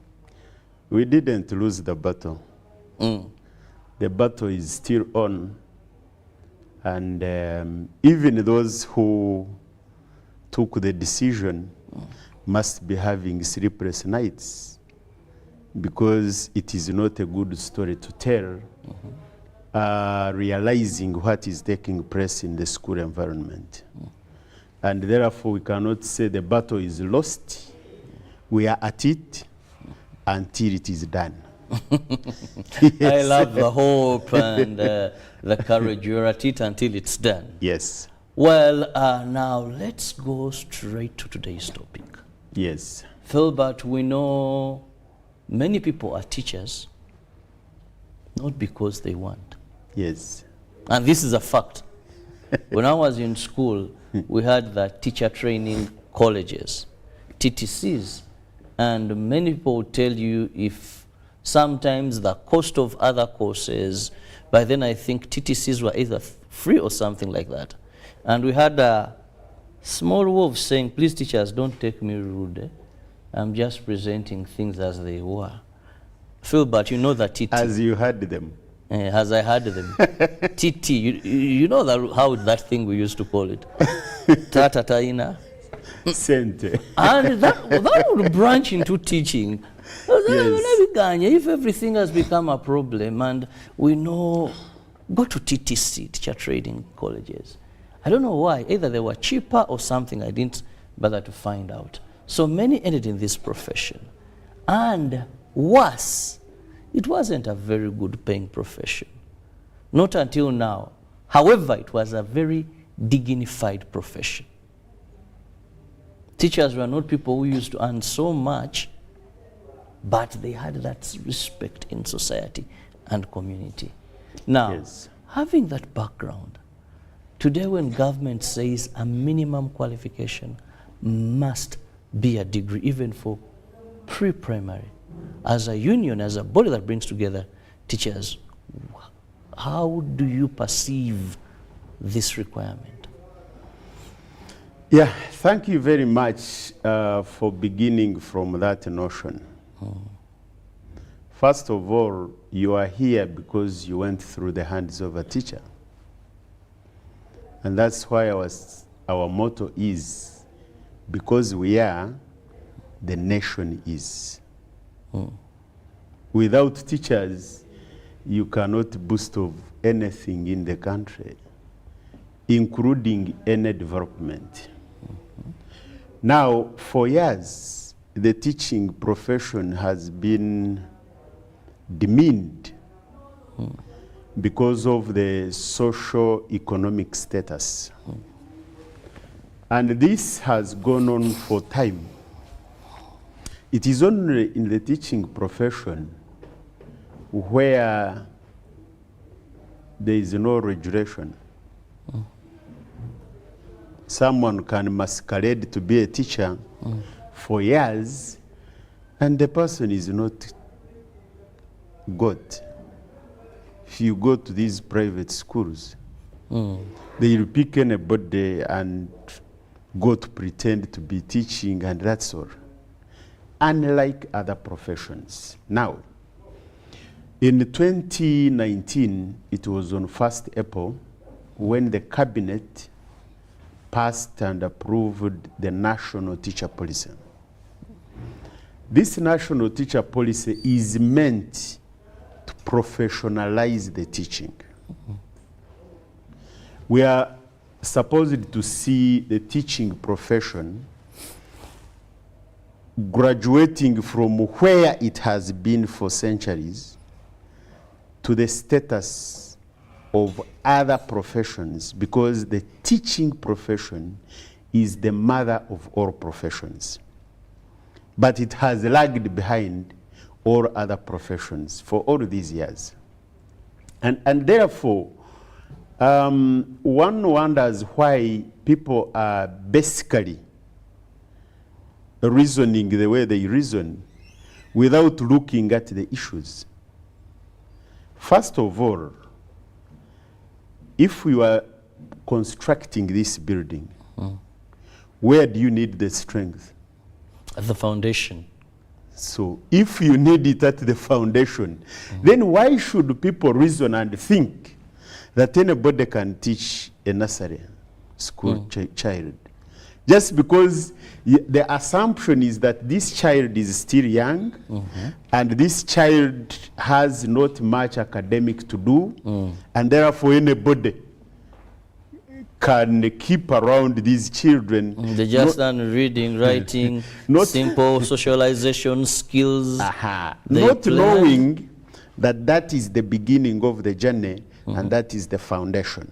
We didn't lose the battle. The battle is still on, and even those who took the decision must be having sleepless nights, because it is not a good story to tell, realizing what is taking place in the school environment. And therefore, we cannot say the battle is lost. We are at it until it is done. I love the hope and the courage. You're at it until it's done. Yes. Well, now let's go straight to today's topic. Yes. Philbert, we know many people are teachers, not because they want. Yes. And this is a fact. When I was in school, we had the teacher training colleges, TTCs, and many people would tell you if sometimes the cost of other courses, by then I think TTCs were either free or something like that. And we had a small wolf saying, please teachers, don't take me rude. Eh? I'm just presenting things as they were. Philbert, you know that TT. As you had them. As I had them. TT, you know that, how that thing we used to call it? Tatataina. Sente. And that would branch into teaching. If everything has become a problem, and we know, go to TTC, teacher training colleges. I don't know why, either they were cheaper or something, I didn't bother to find out. So many ended in this profession. And worse, it wasn't a very good paying profession. Not until now. However, it was a very dignified profession. Teachers were not people who used to earn so much, but they had that respect in society and community. Now, having that background, today when government says a minimum qualification must be a degree, even for pre-primary, as a union, as a body that brings together teachers, how do you perceive this requirement? Yeah, thank you very much for beginning from that notion. First of all, you are here because you went through the hands of a teacher. And that's why our motto is, because we are, the nation is. Without teachers, you cannot boast of anything in the country, including any development. Now, for years, the teaching profession has been demeaned because of the socio-economic status. And this has gone on for time. It is only in the teaching profession where there is no regulation. Someone can masquerade to be a teacher for years, and the person is not God. If you go to these private schools, they will pick anybody and go to pretend to be teaching, and that's all. Unlike other professions. Now, in 2019, it was on 1st April, when the cabinet passed and approved the National Teacher Policy. This National Teacher Policy is meant to professionalize the teaching. We are supposed to see the teaching profession graduating from where it has been for centuries to the status of other professions, because the teaching profession is the mother of all professions. But it has lagged behind all other professions for all these years. And therefore, one wonders why people are basically reasoning the way they reason without looking at the issues. First of all, if we are constructing this building, where do you need the strength? At the foundation. So if you need it at the foundation, then why should people reason and think that anybody can teach a nursery school child? Just because the assumption is that this child is still young and this child has not much academic to do, and therefore anybody can keep around these children. They just learn reading, writing, simple socialization skills. Not knowing that that is the beginning of the journey and that is the foundation.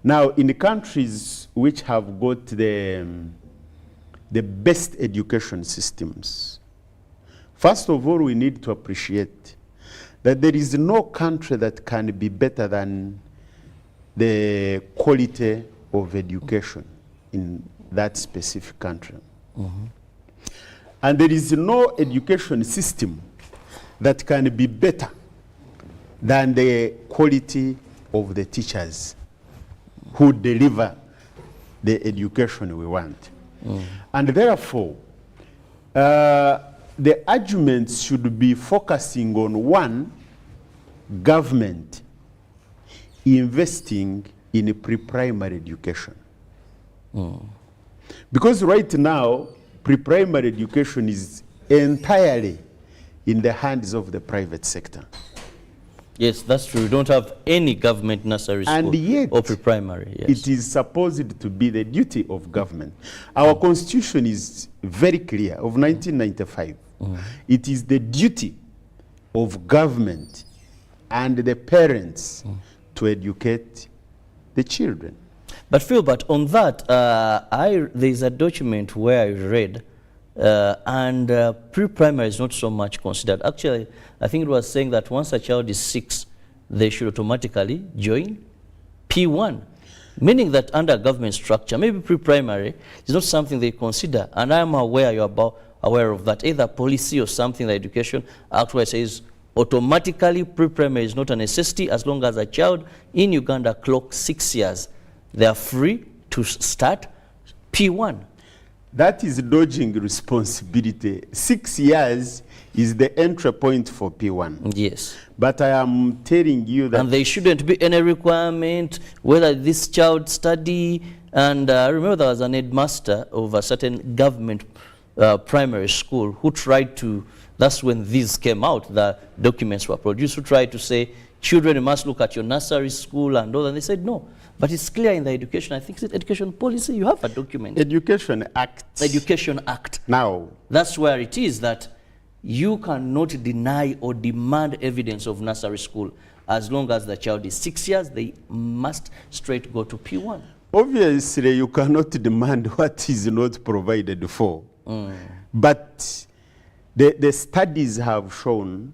Now, in the countries which have got the best education systems, first of all, we need to appreciate that there is no country that can be better than the quality of education in that specific country. And there is no education system that can be better than the quality of the teachers who deliver the education we want. And therefore, the arguments should be focusing on one, government investing in pre-primary education. Because right now, pre-primary education is entirely in the hands of the private sector. Yes, that's true. We don't have any government nursery school and yet, or pre-primary. Yes. It is supposed to be the duty of government. Our constitution is very clear, of 1995. It is the duty of government and the parents to educate the children. But Philbert, on that, there's a document where I read, and pre-primary is not so much considered. Actually, I think it was saying that once a child is 6, they should automatically join P1, meaning that under government structure, maybe pre-primary is not something they consider. And I'm aware you're aware of that, either policy or something like Education Act where it says automatically pre-primary is not a necessity as long as a child in Uganda clocks 6 years. They are free to start P1. That is dodging responsibility. 6 years is the entry point for P1. Yes. But I am telling you that... And there shouldn't be any requirement whether this child study. And I remember there was an headmaster of a certain government primary school who tried to, that's when these came out, the documents were produced, who tried to say, children, you must look at your nursery school and all, and they said no. But it's clear in the education, I think it's education policy, you have a document. Education Act. Education Act. Now. That's where it is that you cannot deny or demand evidence of nursery school. As long as the child is 6 years, they must straight go to P1. Obviously, you cannot demand what is not provided for. But the studies have shown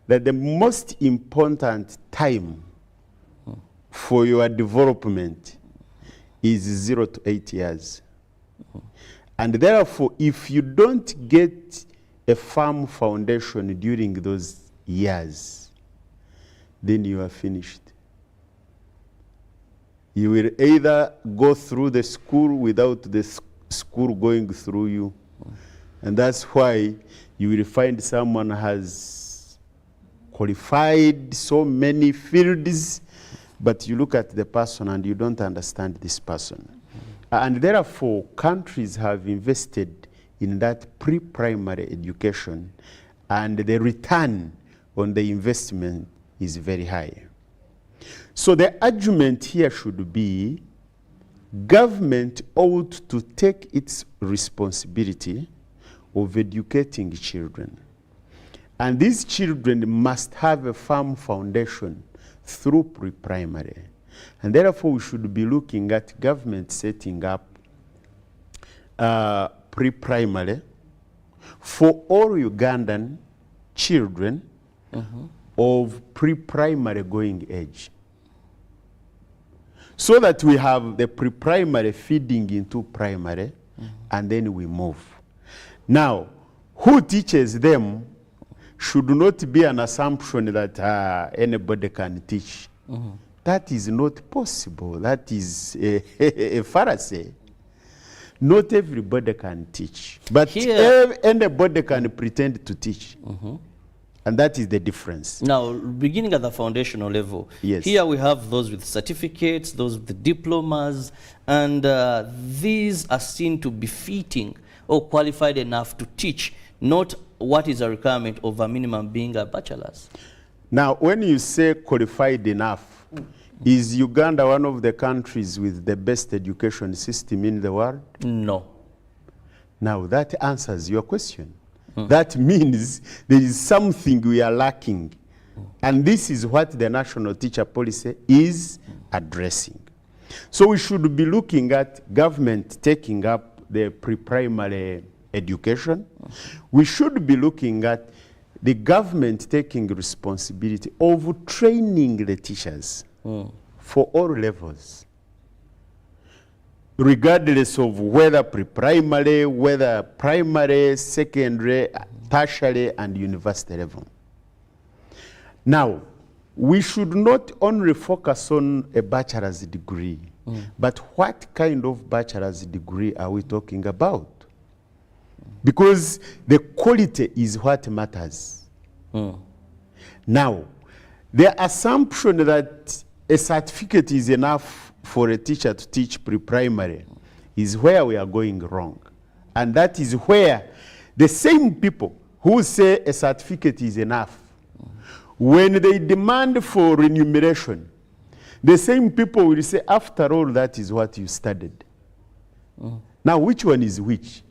that the most important time for your development is 0 to 8 years. And therefore, if you don't get a firm foundation during those years, then you are finished. You will either go through the school without the school going through you. And that's why you will find someone has qualified so many fields, but you look at the person and you don't understand this person. And therefore, countries have invested in that pre-primary education, and the return on the investment is very high. So the argument here should be government ought to take its responsibility of educating children. And these children must have a firm foundation through pre-primary. And therefore, we should be looking at government setting up pre-primary for all Ugandan children of pre-primary going age. So that we have the pre-primary feeding into primary, and then we move. Now, who teaches them should not be an assumption that anybody can teach. That is not possible. That is a fallacy. Not everybody can teach, but anybody can pretend to teach. And that is the difference. Now, beginning at the foundational level, yes. Here we have those with certificates, those with the diplomas, and these are seen to be fitting or qualified enough to teach, not what is a requirement of a minimum being a bachelor's. Now, when you say qualified enough, is Uganda one of the countries with the best education system in the world? No. Now, that answers your question. That means there is something we are lacking. And this is what the National Teacher Policy is addressing. So we should be looking at government taking up the pre-primary education. We should be looking at the government taking responsibility of training the teachers for all levels, regardless of whether pre-primary, whether primary, secondary, tertiary, and university level. Now, we should not only focus on a bachelor's degree, but what kind of bachelor's degree are we talking about? Because the quality is what matters. Now, the assumption that a certificate is enough for a teacher to teach pre-primary is where we are going wrong. And that is where the same people who say a certificate is enough, when they demand for remuneration, the same people will say, after all, that is what you studied. Now, which one is which?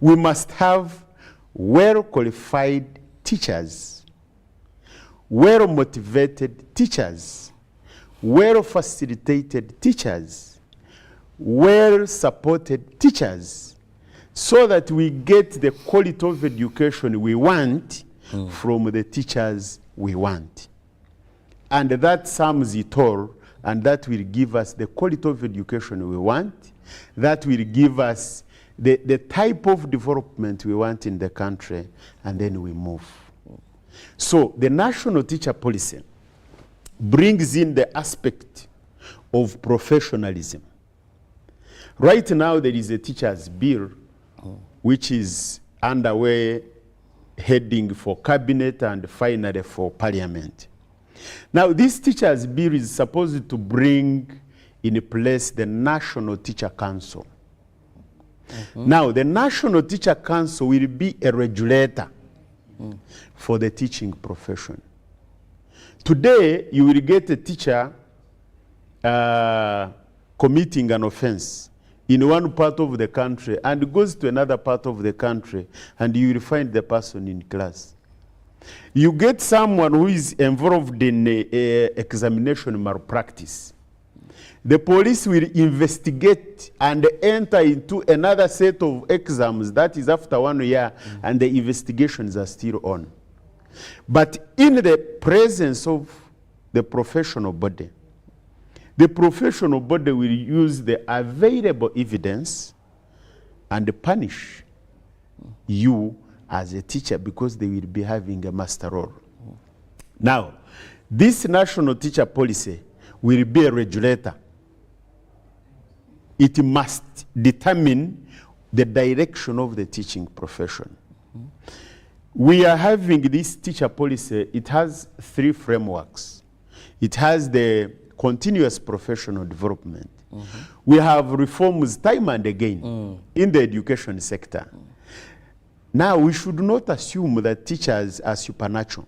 We must have well-qualified teachers, well-motivated teachers, well-facilitated teachers, well-supported teachers, so that we get the quality of education we want from the teachers we want. And that sums it all, and that will give us the quality of education we want, that will give us the type of development we want in the country, and then we move. So the National Teacher Policy brings in the aspect of professionalism. Right now there is a teacher's bill which is underway, heading for cabinet and finally for parliament. Now this teacher's bill is supposed to bring in place the National Teacher Council. Now the National Teacher Council will be a regulator for the teaching profession. Today you will get a teacher committing an offense in one part of the country and goes to another part of the country, and you will find the person in class. You get someone who is involved in examination malpractice. The police will investigate and enter into another set of exams, that is after 1 year, and the investigations are still on. But in the presence of the professional body, the professional body will use the available evidence and punish you as a teacher, because they will be having a master role. Now, this National Teacher Policy will be a regulator. It must determine the direction of the teaching profession. We are having this teacher policy. It has 3 frameworks. It has the continuous professional development. We have reforms time and again in the education sector. Now, we should not assume that teachers are supernatural.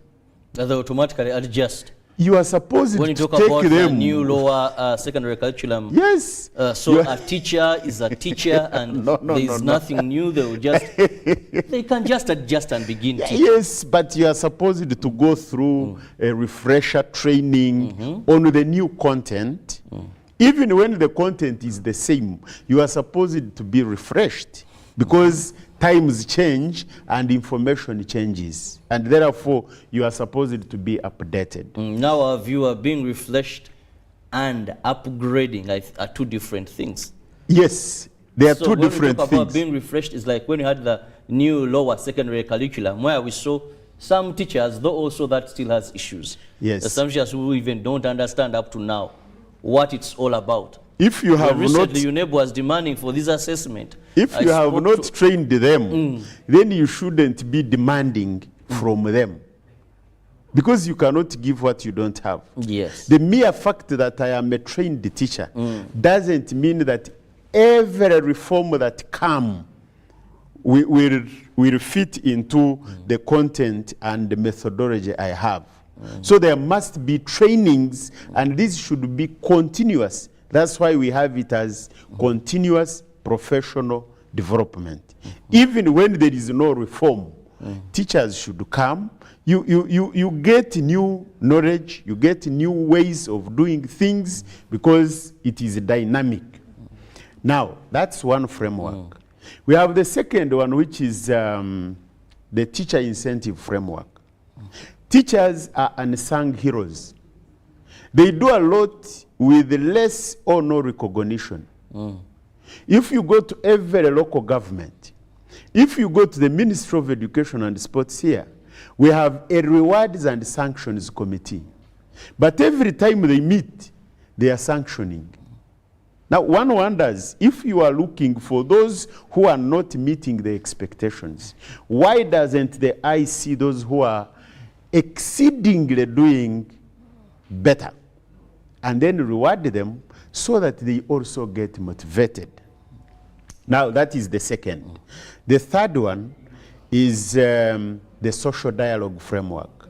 That they automatically adjust. You are supposed when you to talk take about them. the new lower secondary curriculum. Yes. So a teacher is a teacher, and there is nothing new. They will just they can just adjust and begin teaching. Yes, but you are supposed to go through a refresher training on the new content. Even when the content is the same, you are supposed to be refreshed, because times change and information changes, and therefore you are supposed to be updated. Now our viewer, being refreshed and upgrading are 2 different things. Yes, they are 2 different when we talk things. about being refreshed, is like when you had the new lower secondary curriculum, where we saw some teachers, though also that still has issues. Yes. Some teachers who even don't understand up to now what it's all about. If you have recently not, UNEB was demanding for this assessment. if you have not trained them, then you shouldn't be demanding from them. Because you cannot give what you don't have. Yes. The mere fact that I am a trained teacher doesn't mean that every reform that comes will fit into the content and the methodology I have. So there must be trainings, and this should be continuous. That's why we have it as continuous professional development. Even when there is no reform, teachers should come. You get new knowledge, you get new ways of doing things because it is dynamic. Now, that's one framework. We have the second one, which is the teacher incentive framework. Teachers are unsung heroes. They do a lot with less or no recognition. If you go to every local government, if you go to the Ministry of Education and Sports here, we have a rewards and sanctions committee. But every time they meet, they are sanctioning. Now, one wonders, if you are looking for those who are not meeting the expectations, why doesn't the eye see those who are exceedingly doing better and then reward them so that they also get motivated? Now, that is the second. The third one is the social dialogue framework.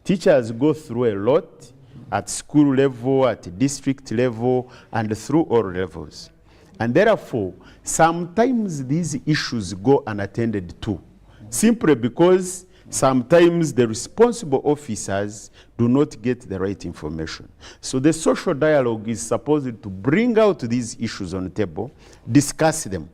Teachers go through a lot at school level, at district level, and through all levels. And therefore, sometimes these issues go unattended to, simply because sometimes the responsible officers do not get the right information. So the social dialogue is supposed to bring out these issues on the table, discuss them.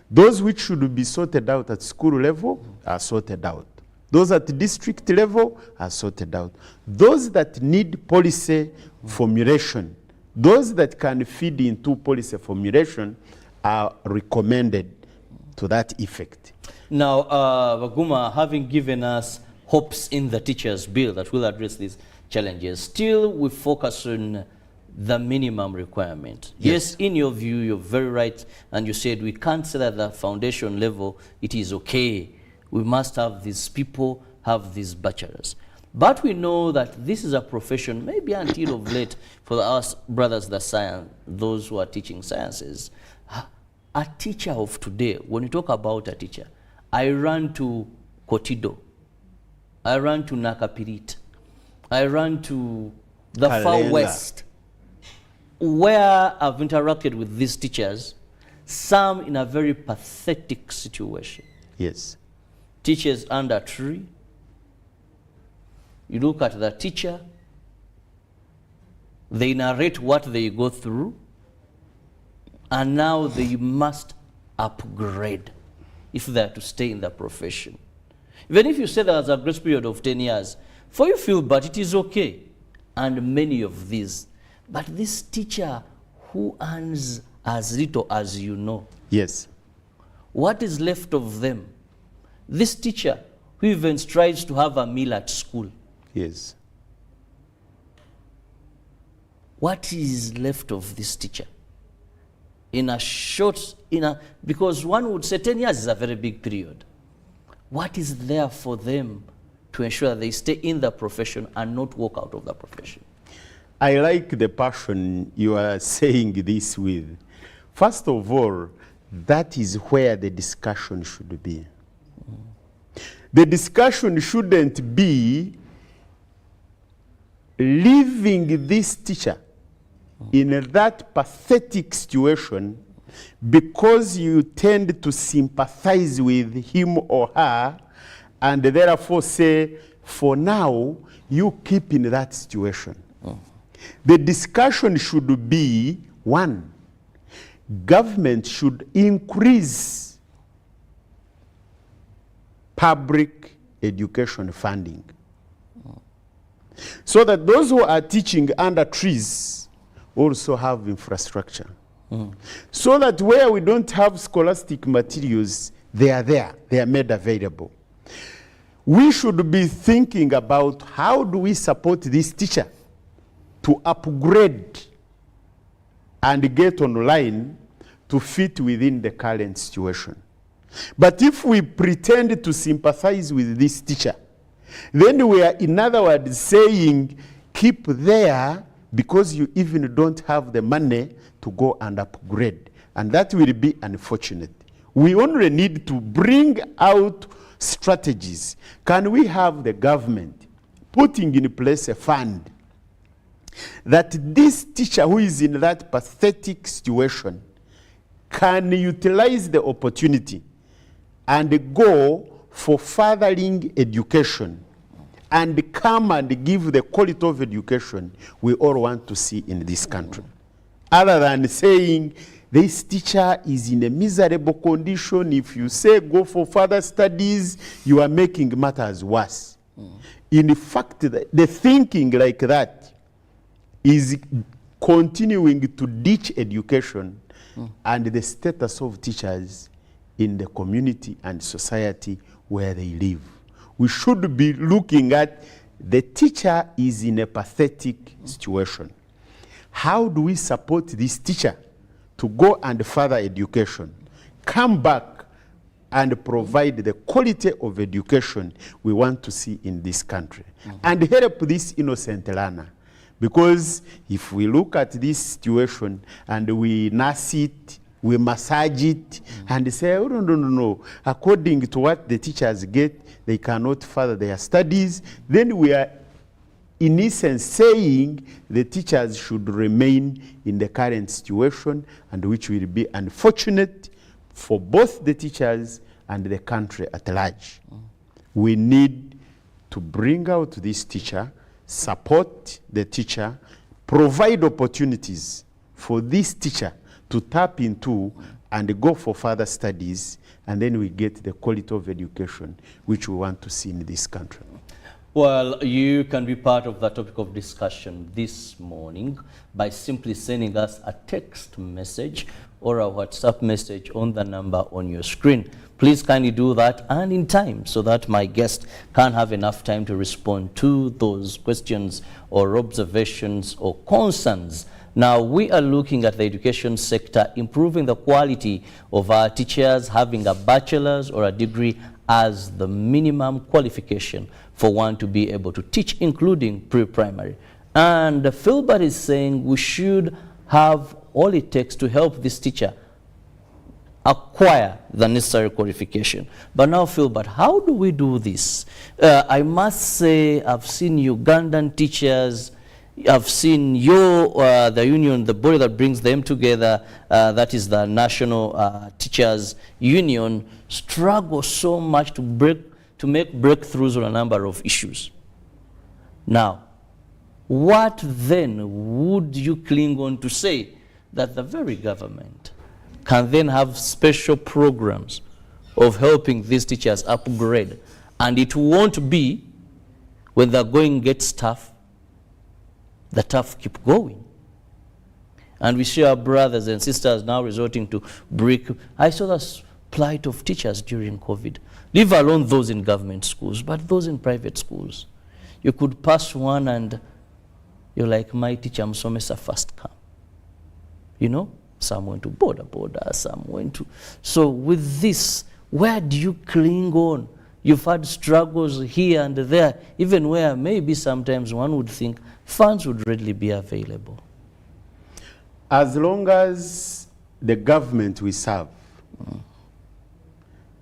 Those which should be sorted out at school level are sorted out. Those at the district level are sorted out. Those that need policy formulation, those that can feed into policy formulation are recommended to that effect. Now, Baguma, having given us hopes in the teachers' bill that will address these challenges, still we focus on the minimum requirement. Yes, in your view, you're very right, and you said we can't say that at the foundation level it is okay. We must have these people have these bachelors. But we know that this is a profession, maybe until of late, for us brothers that science, those who are teaching sciences. A teacher of today, when you talk about a teacher, I ran to Kotido, I ran to Nakapirit, I ran to the far west, where I've interacted with these teachers, some in a very pathetic situation. Yes. Teachers under a tree. You look at the teacher, they narrate what they go through, and now they must upgrade if they are to stay in the profession. Even if you say there was a grace period of 10 years, for you feel bad, it is okay. And many of these. But this teacher who earns as little as you know. Yes. What is left of them? This teacher who even strives to have a meal at school. Yes. What is left of this teacher? In a short, because one would say 10 years is a very big period. What is there for them to ensure that they stay in the profession and not walk out of the profession? I like the passion you are saying this with. First of all, that is where the discussion should be. The discussion shouldn't be leaving this teacher in that pathetic situation because you tend to sympathize with him or her and therefore say, for now, you keep in that situation. The discussion should be, one, government should increase public education funding so that those who are teaching under trees also have infrastructure. So that where we don't have scholastic materials, they are there, they are made available. We should be thinking about how do we support this teacher to upgrade and get online to fit within the current situation. But if we pretend to sympathize with this teacher, then we are, in other words, saying keep there because you even don't have the money to go and upgrade. And that will be unfortunate. We only need to bring out strategies. Can we have the government putting in place a fund that this teacher who is in that pathetic situation can utilize the opportunity and go for furthering education and come and give the quality of education we all want to see in this country. Other than saying this teacher is in a miserable condition, if you say go for further studies, you are making matters worse. In fact, the thinking like that is continuing to ditch education and the status of teachers in the community and society where they live. We should be looking at the teacher is in a pathetic situation. How do we support this teacher to go and further education, come back and provide the quality of education we want to see in this country, and help this innocent learner? Because if we look at this situation and we nurse it, we massage it, and say, oh, no, according to what the teachers get, they cannot further their studies, then we are in essence saying the teachers should remain in the current situation, and which will be unfortunate for both the teachers and the country at large. We need to bring out this teacher, support the teacher, provide opportunities for this teacher to tap into and go for further studies, and then we get the quality of education which we want to see in this country. Well, you can be part of the topic of discussion this morning by simply sending us a text message or a WhatsApp message on the number on your screen. Please kindly do that, and in time, so that my guest can have enough time to respond to those questions or observations or concerns. Now, we are looking at the education sector, improving the quality of our teachers, having a bachelor's or a degree as the minimum qualification for one to be able to teach, including pre-primary. And Philbert is saying we should have all it takes to help this teacher acquire the necessary qualification. But now, Philbert, how do we do this? I must say I've seen Ugandan teachers, I've seen the union, the body that brings them together, that is the National Teachers Union, struggle so much to make breakthroughs on a number of issues. Now, what then would you cling on to say that the very government can then have special programs of helping these teachers upgrade, and it won't be when the going gets tough, the tough keep going? And we see our brothers and sisters now resorting to brick. I saw the plight of teachers during COVID. Leave alone those in government schools, but those in private schools. You could pass one and you're like, my teacher, Msomesa first come. You know, some went to border, some went to. So with this, where do you cling on? You've had struggles here and there, even where maybe sometimes one would think funds would readily be available. As long as the government we serve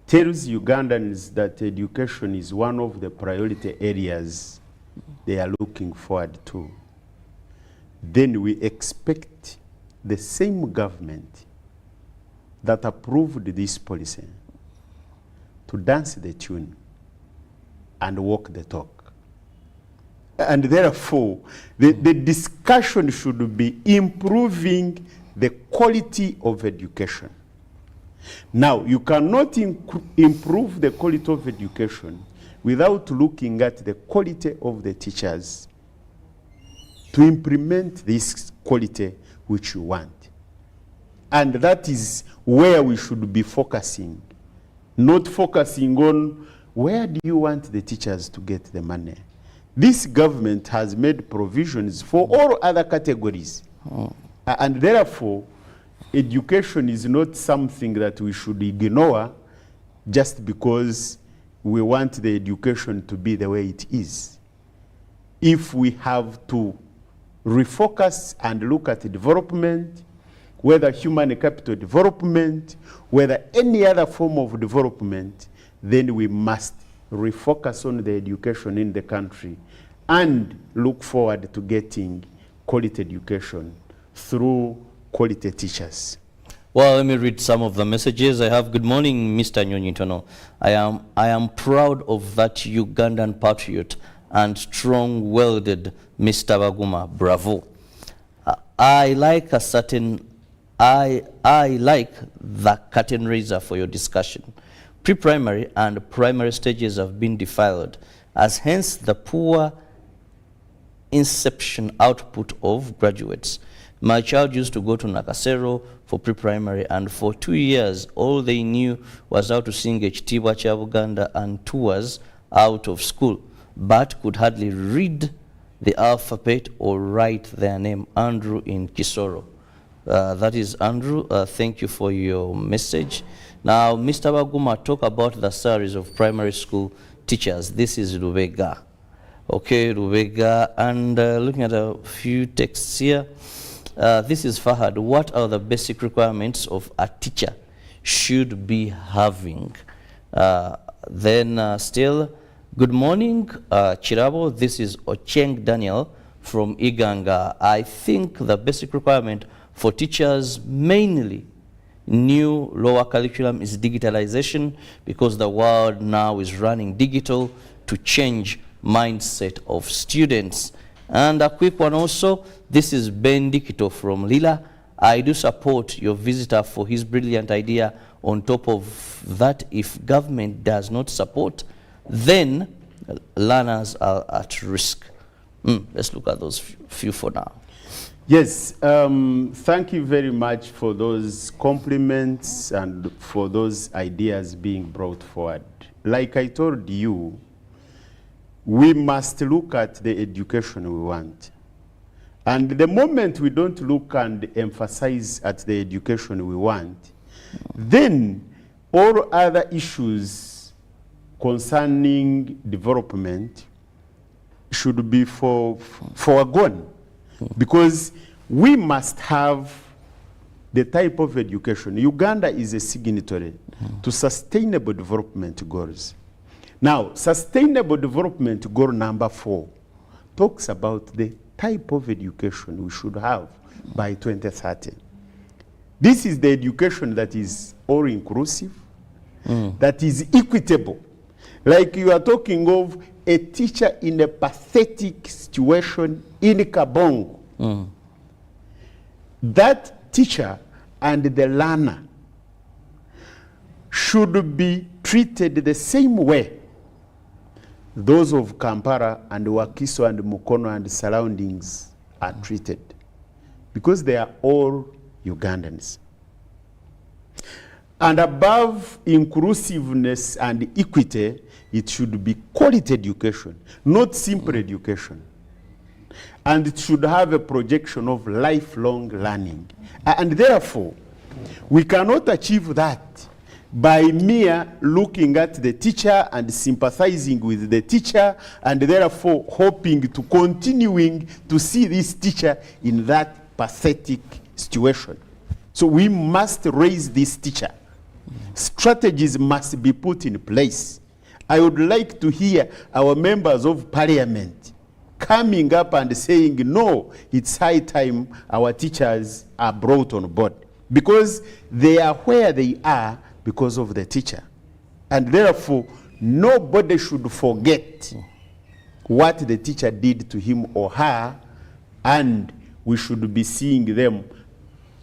tells Ugandans that education is one of the priority areas they are looking forward to, then we expect the same government that approved this policy to dance the tune and walk the talk. And therefore, the discussion should be improving the quality of education. Now, you cannot improve the quality of education without looking at the quality of the teachers to implement this quality which you want. And that is where we should be focusing, not focusing on where do you want the teachers to get the money. This government has made provisions for all other categories. And therefore, education is not something that we should ignore just because we want the education to be the way it is. If we have to refocus and look at development, whether human capital development, whether any other form of development, then we must refocus on the education in the country and look forward to getting quality education through quality teachers. Well, let me read some of the messages. I have, good morning, Mr. Nyonyitono. I am proud of that Ugandan patriot and strong-willed Mr. Baguma. Bravo. I like the curtain raiser for your discussion. Pre-primary and primary stages have been defiled, as hence the poor inception output of graduates. My child used to go to Nakasero for pre-primary, and for 2 years, all they knew was how to sing Ekitiibwa kya Buganda and tours out of school, but could hardly read the alphabet or write their name. Andrew in Kisoro. That is Andrew. Thank you for your message. Now, Mr. Baguma, talk about the salaries of primary school teachers. This is Rubega. Okay, Rubega. And looking at a few texts here, this is Fahad. What are the basic requirements of a teacher should be having? Still, good morning, Chirabo. This is Ocheng Daniel from Iganga. I think the basic requirement for teachers, mainly new lower curriculum, is digitalization, because the world now is running digital to change mindset of students. And a quick one also, this is Ben Dikito from Lila. I do support your visitor for his brilliant idea. On top of that, if government does not support, then learners are at risk. Let's look at those few for now. Yes, thank you very much for those compliments and for those ideas being brought forward. Like I told you, we must look at the education we want. And the moment we don't look and emphasize at the education we want, then all other issues concerning development should be foregone. Because we must have the type of education. Uganda is a signatory to Sustainable Development Goals. Now, Sustainable Development Goal number 4 talks about the type of education we should have by 2030. This is the education that is all-inclusive, that is equitable. Like you are talking of a teacher in a pathetic situation in Kabongo. That teacher and the learner should be treated the same way those of Kampala and Wakiso and Mukono and surroundings are treated, because they are all Ugandans. And above inclusiveness and equity, it should be quality education, not simple education. And it should have a projection of lifelong learning. And therefore, we cannot achieve that by mere looking at the teacher and sympathizing with the teacher, and therefore hoping to continuing to see this teacher in that pathetic situation. So we must raise this teacher. Strategies must be put in place. I would like to hear our members of parliament coming up and saying, no, it's high time our teachers are brought on board, because they are where they are because of the teacher. And therefore, nobody should forget what the teacher did to him or her, and we should be seeing them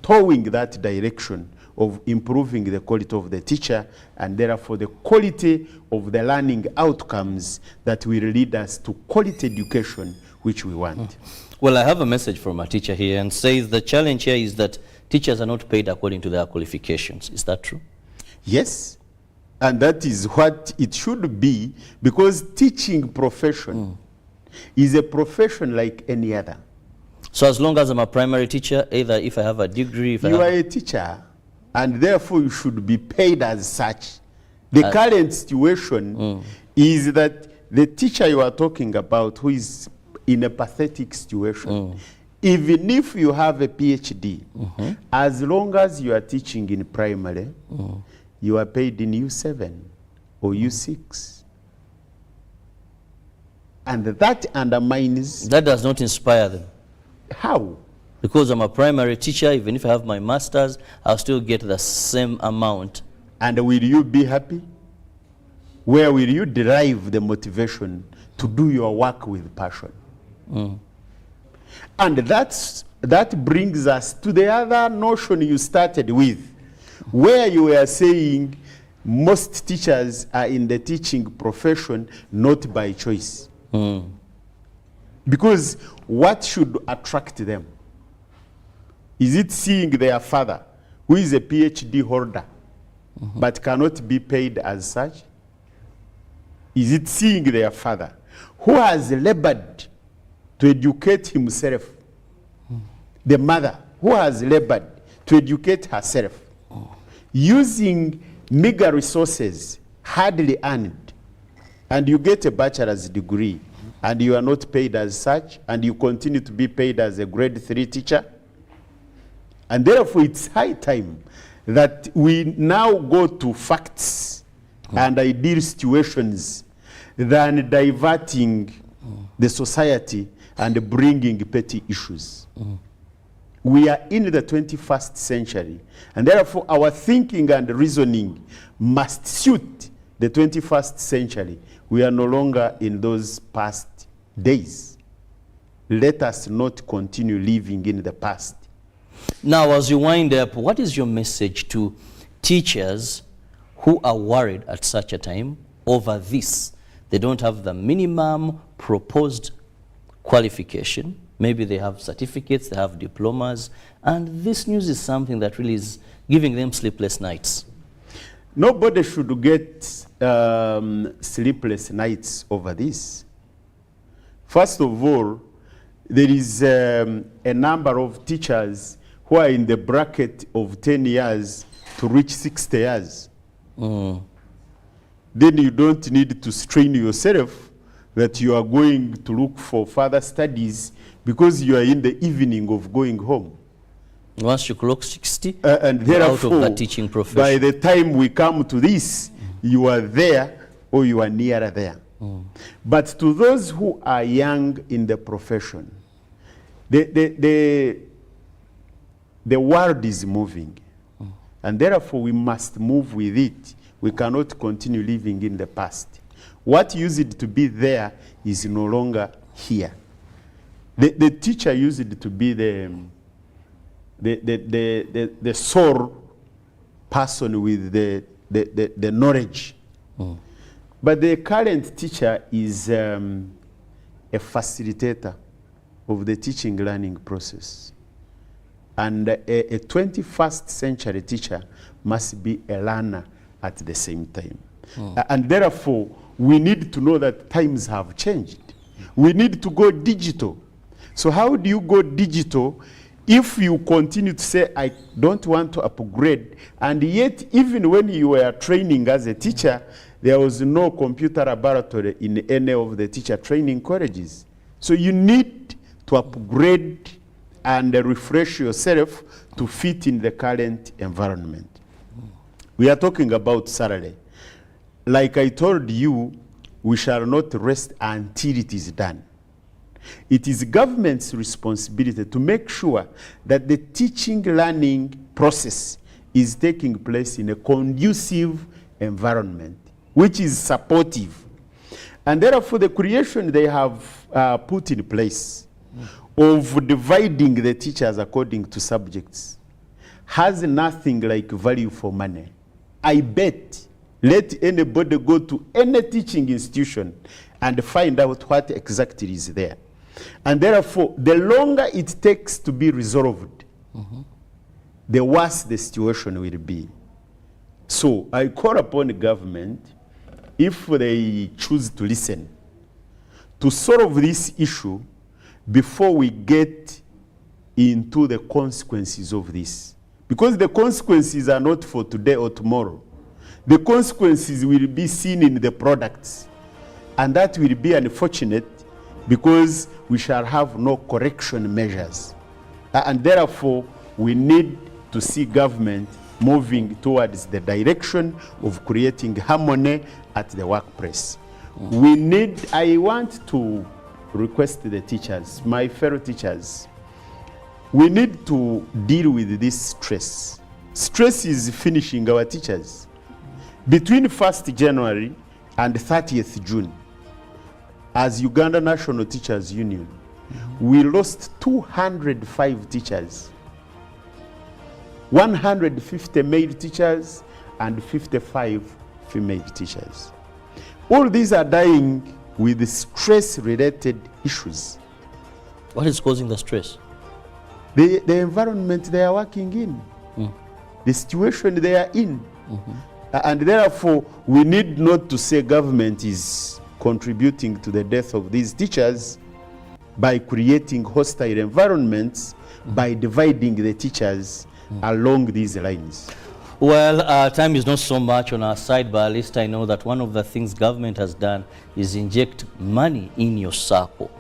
towing that direction of improving the quality of the teacher, and therefore the quality of the learning outcomes that will lead us to quality education which we want. Well, I have a message from a teacher here, and says the challenge here is that teachers are not paid according to their qualifications. Is that true? Yes, and that is what it should be, because teaching profession is a profession like any other. So as long as I'm a primary teacher, either if I have a degree, if You are a teacher, and therefore you should be paid as such. The current situation is that the teacher you are talking about, who is in a pathetic situation, even if you have a PhD, as long as you are teaching in primary, you are paid in U7 or U6. And that undermines... That does not inspire them. How? Because I'm a primary teacher, even if I have my master's, I'll still get the same amount. And will you be happy? Where will you derive the motivation to do your work with passion? And that brings us to the other notion you started with, where you were saying most teachers are in the teaching profession not by choice. Because what should attract them? Is it seeing their father, who is a PhD holder, but cannot be paid as such? Is it seeing their father, who has labored to educate himself, the mother, who has labored to educate herself, using meager resources, hardly earned, and you get a bachelor's degree, and you are not paid as such, and you continue to be paid as a grade 3 teacher? And therefore, it's high time that we now go to facts and ideal situations than diverting the society and bringing petty issues. We are in the 21st century, and therefore our thinking and reasoning must suit the 21st century. We are no longer in those past days. Let us not continue living in the past. Now, as you wind up, what is your message to teachers who are worried at such a time over this? They don't have the minimum proposed qualification. Maybe they have certificates, they have diplomas, and this news is something that really is giving them sleepless nights. Nobody should get sleepless nights over this. First of all, there is a number of teachers who are in the bracket of 10 years to reach 60 years. Then you don't need to strain yourself that you are going to look for further studies because you are in the evening of going home. Once you clock 60, and you're out therefore, of the teaching profession. by the time we come to this, you are there or you are nearer there. But to those who are young in the profession, the world is moving. And therefore, we must move with it. We cannot continue living in the past. What used to be there is no longer here. The teacher used to be the sole person with the knowledge. But the current teacher is a facilitator of the teaching learning process. And a 21st century teacher must be a learner at the same time. And therefore, we need to know that times have changed. We need to go digital. So how do you go digital if you continue to say, I don't want to upgrade, and yet even when you were training as a teacher, there was no computer laboratory in any of the teacher training colleges. So you need to upgrade and refresh yourself to fit in the current environment. We are talking about salary. Like I told you, we shall not rest until it is done. It is government's responsibility to make sure that the teaching learning process is taking place in a conducive environment, which is supportive. And therefore, the creation they have put in place of dividing the teachers according to subjects has nothing like value for money. I bet, let anybody go to any teaching institution and find out what exactly is there. And therefore, the longer it takes to be resolved, the worse the situation will be. So I call upon the government, if they choose to listen, to solve this issue before we get into the consequences of this. Because the consequences are not for today or tomorrow. The consequences will be seen in the products. And that will be unfortunate because we shall have no correction measures. And therefore, we need to see government moving towards the direction of creating harmony at the workplace. I want to request the teachers, my fellow teachers, we need to deal with this stress. Stress is finishing our teachers. Between 1st January and 30th June, as Uganda National Teachers Union, we lost 205 teachers, 150 male teachers and 55 female teachers. All these are dying with stress-related issues. What is causing the stress? The environment they are working in, the situation they are in. And therefore, we need not to say government is contributing to the death of these teachers by creating hostile environments, by dividing the teachers along these lines. Well, time is not so much on our side, but at least I know that one of the things government has done is inject money in your circle.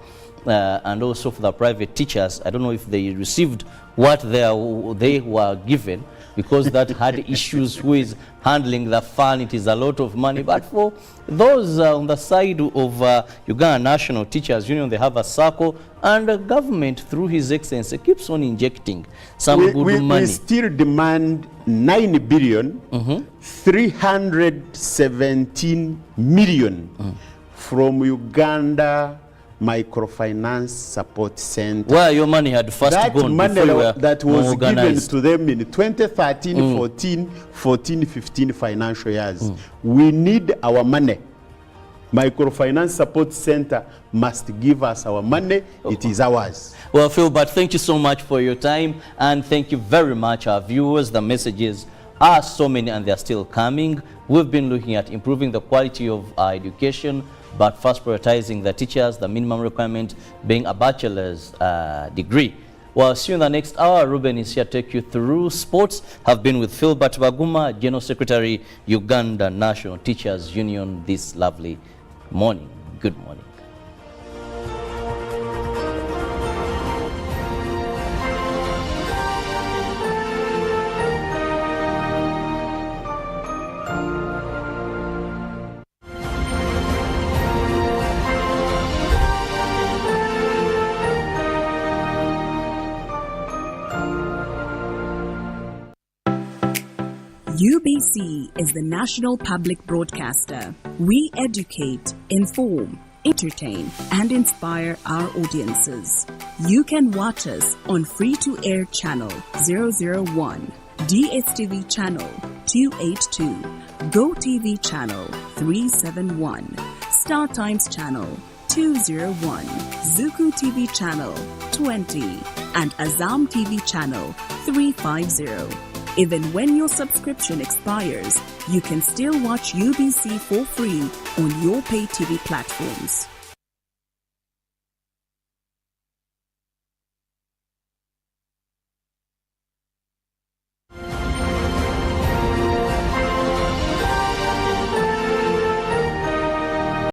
And also for the private teachers, I don't know if they received what they were given, because that had issues with handling the fund. It is a lot of money. But for those on the side of Uganda National Teachers Union, they have a circle, and the government, through His Excellency, keeps on injecting some good money. We still demand 9 billion, 317 million from Uganda Microfinance Support Center. Well, your money had first gone money before you were that was organized. given to them in 2013, 14, 15 financial years. We need our money. Microfinance Support Center must give us our money. It is ours. Well, Phil, but thank you so much for your time, and thank you very much, our viewers. The messages are so many, and they're still coming. We've been looking at improving the quality of our education, but first prioritizing the teachers, the minimum requirement being a bachelor's degree. Well, see you in the next hour. Ruben is here to take you through sports. Have been with Philbert Baguma, General Secretary, Uganda National Teachers Union, this lovely morning. Good morning. UBC is the national public broadcaster. We educate, inform, entertain, and inspire our audiences. You can watch us on free-to-air channel 001, DSTV channel 282, GoTV channel 371, Star Times channel 201, Zuku TV channel 20, and Azam TV channel 350. Even when your subscription expires, you can still watch UBC for free on your pay TV platforms.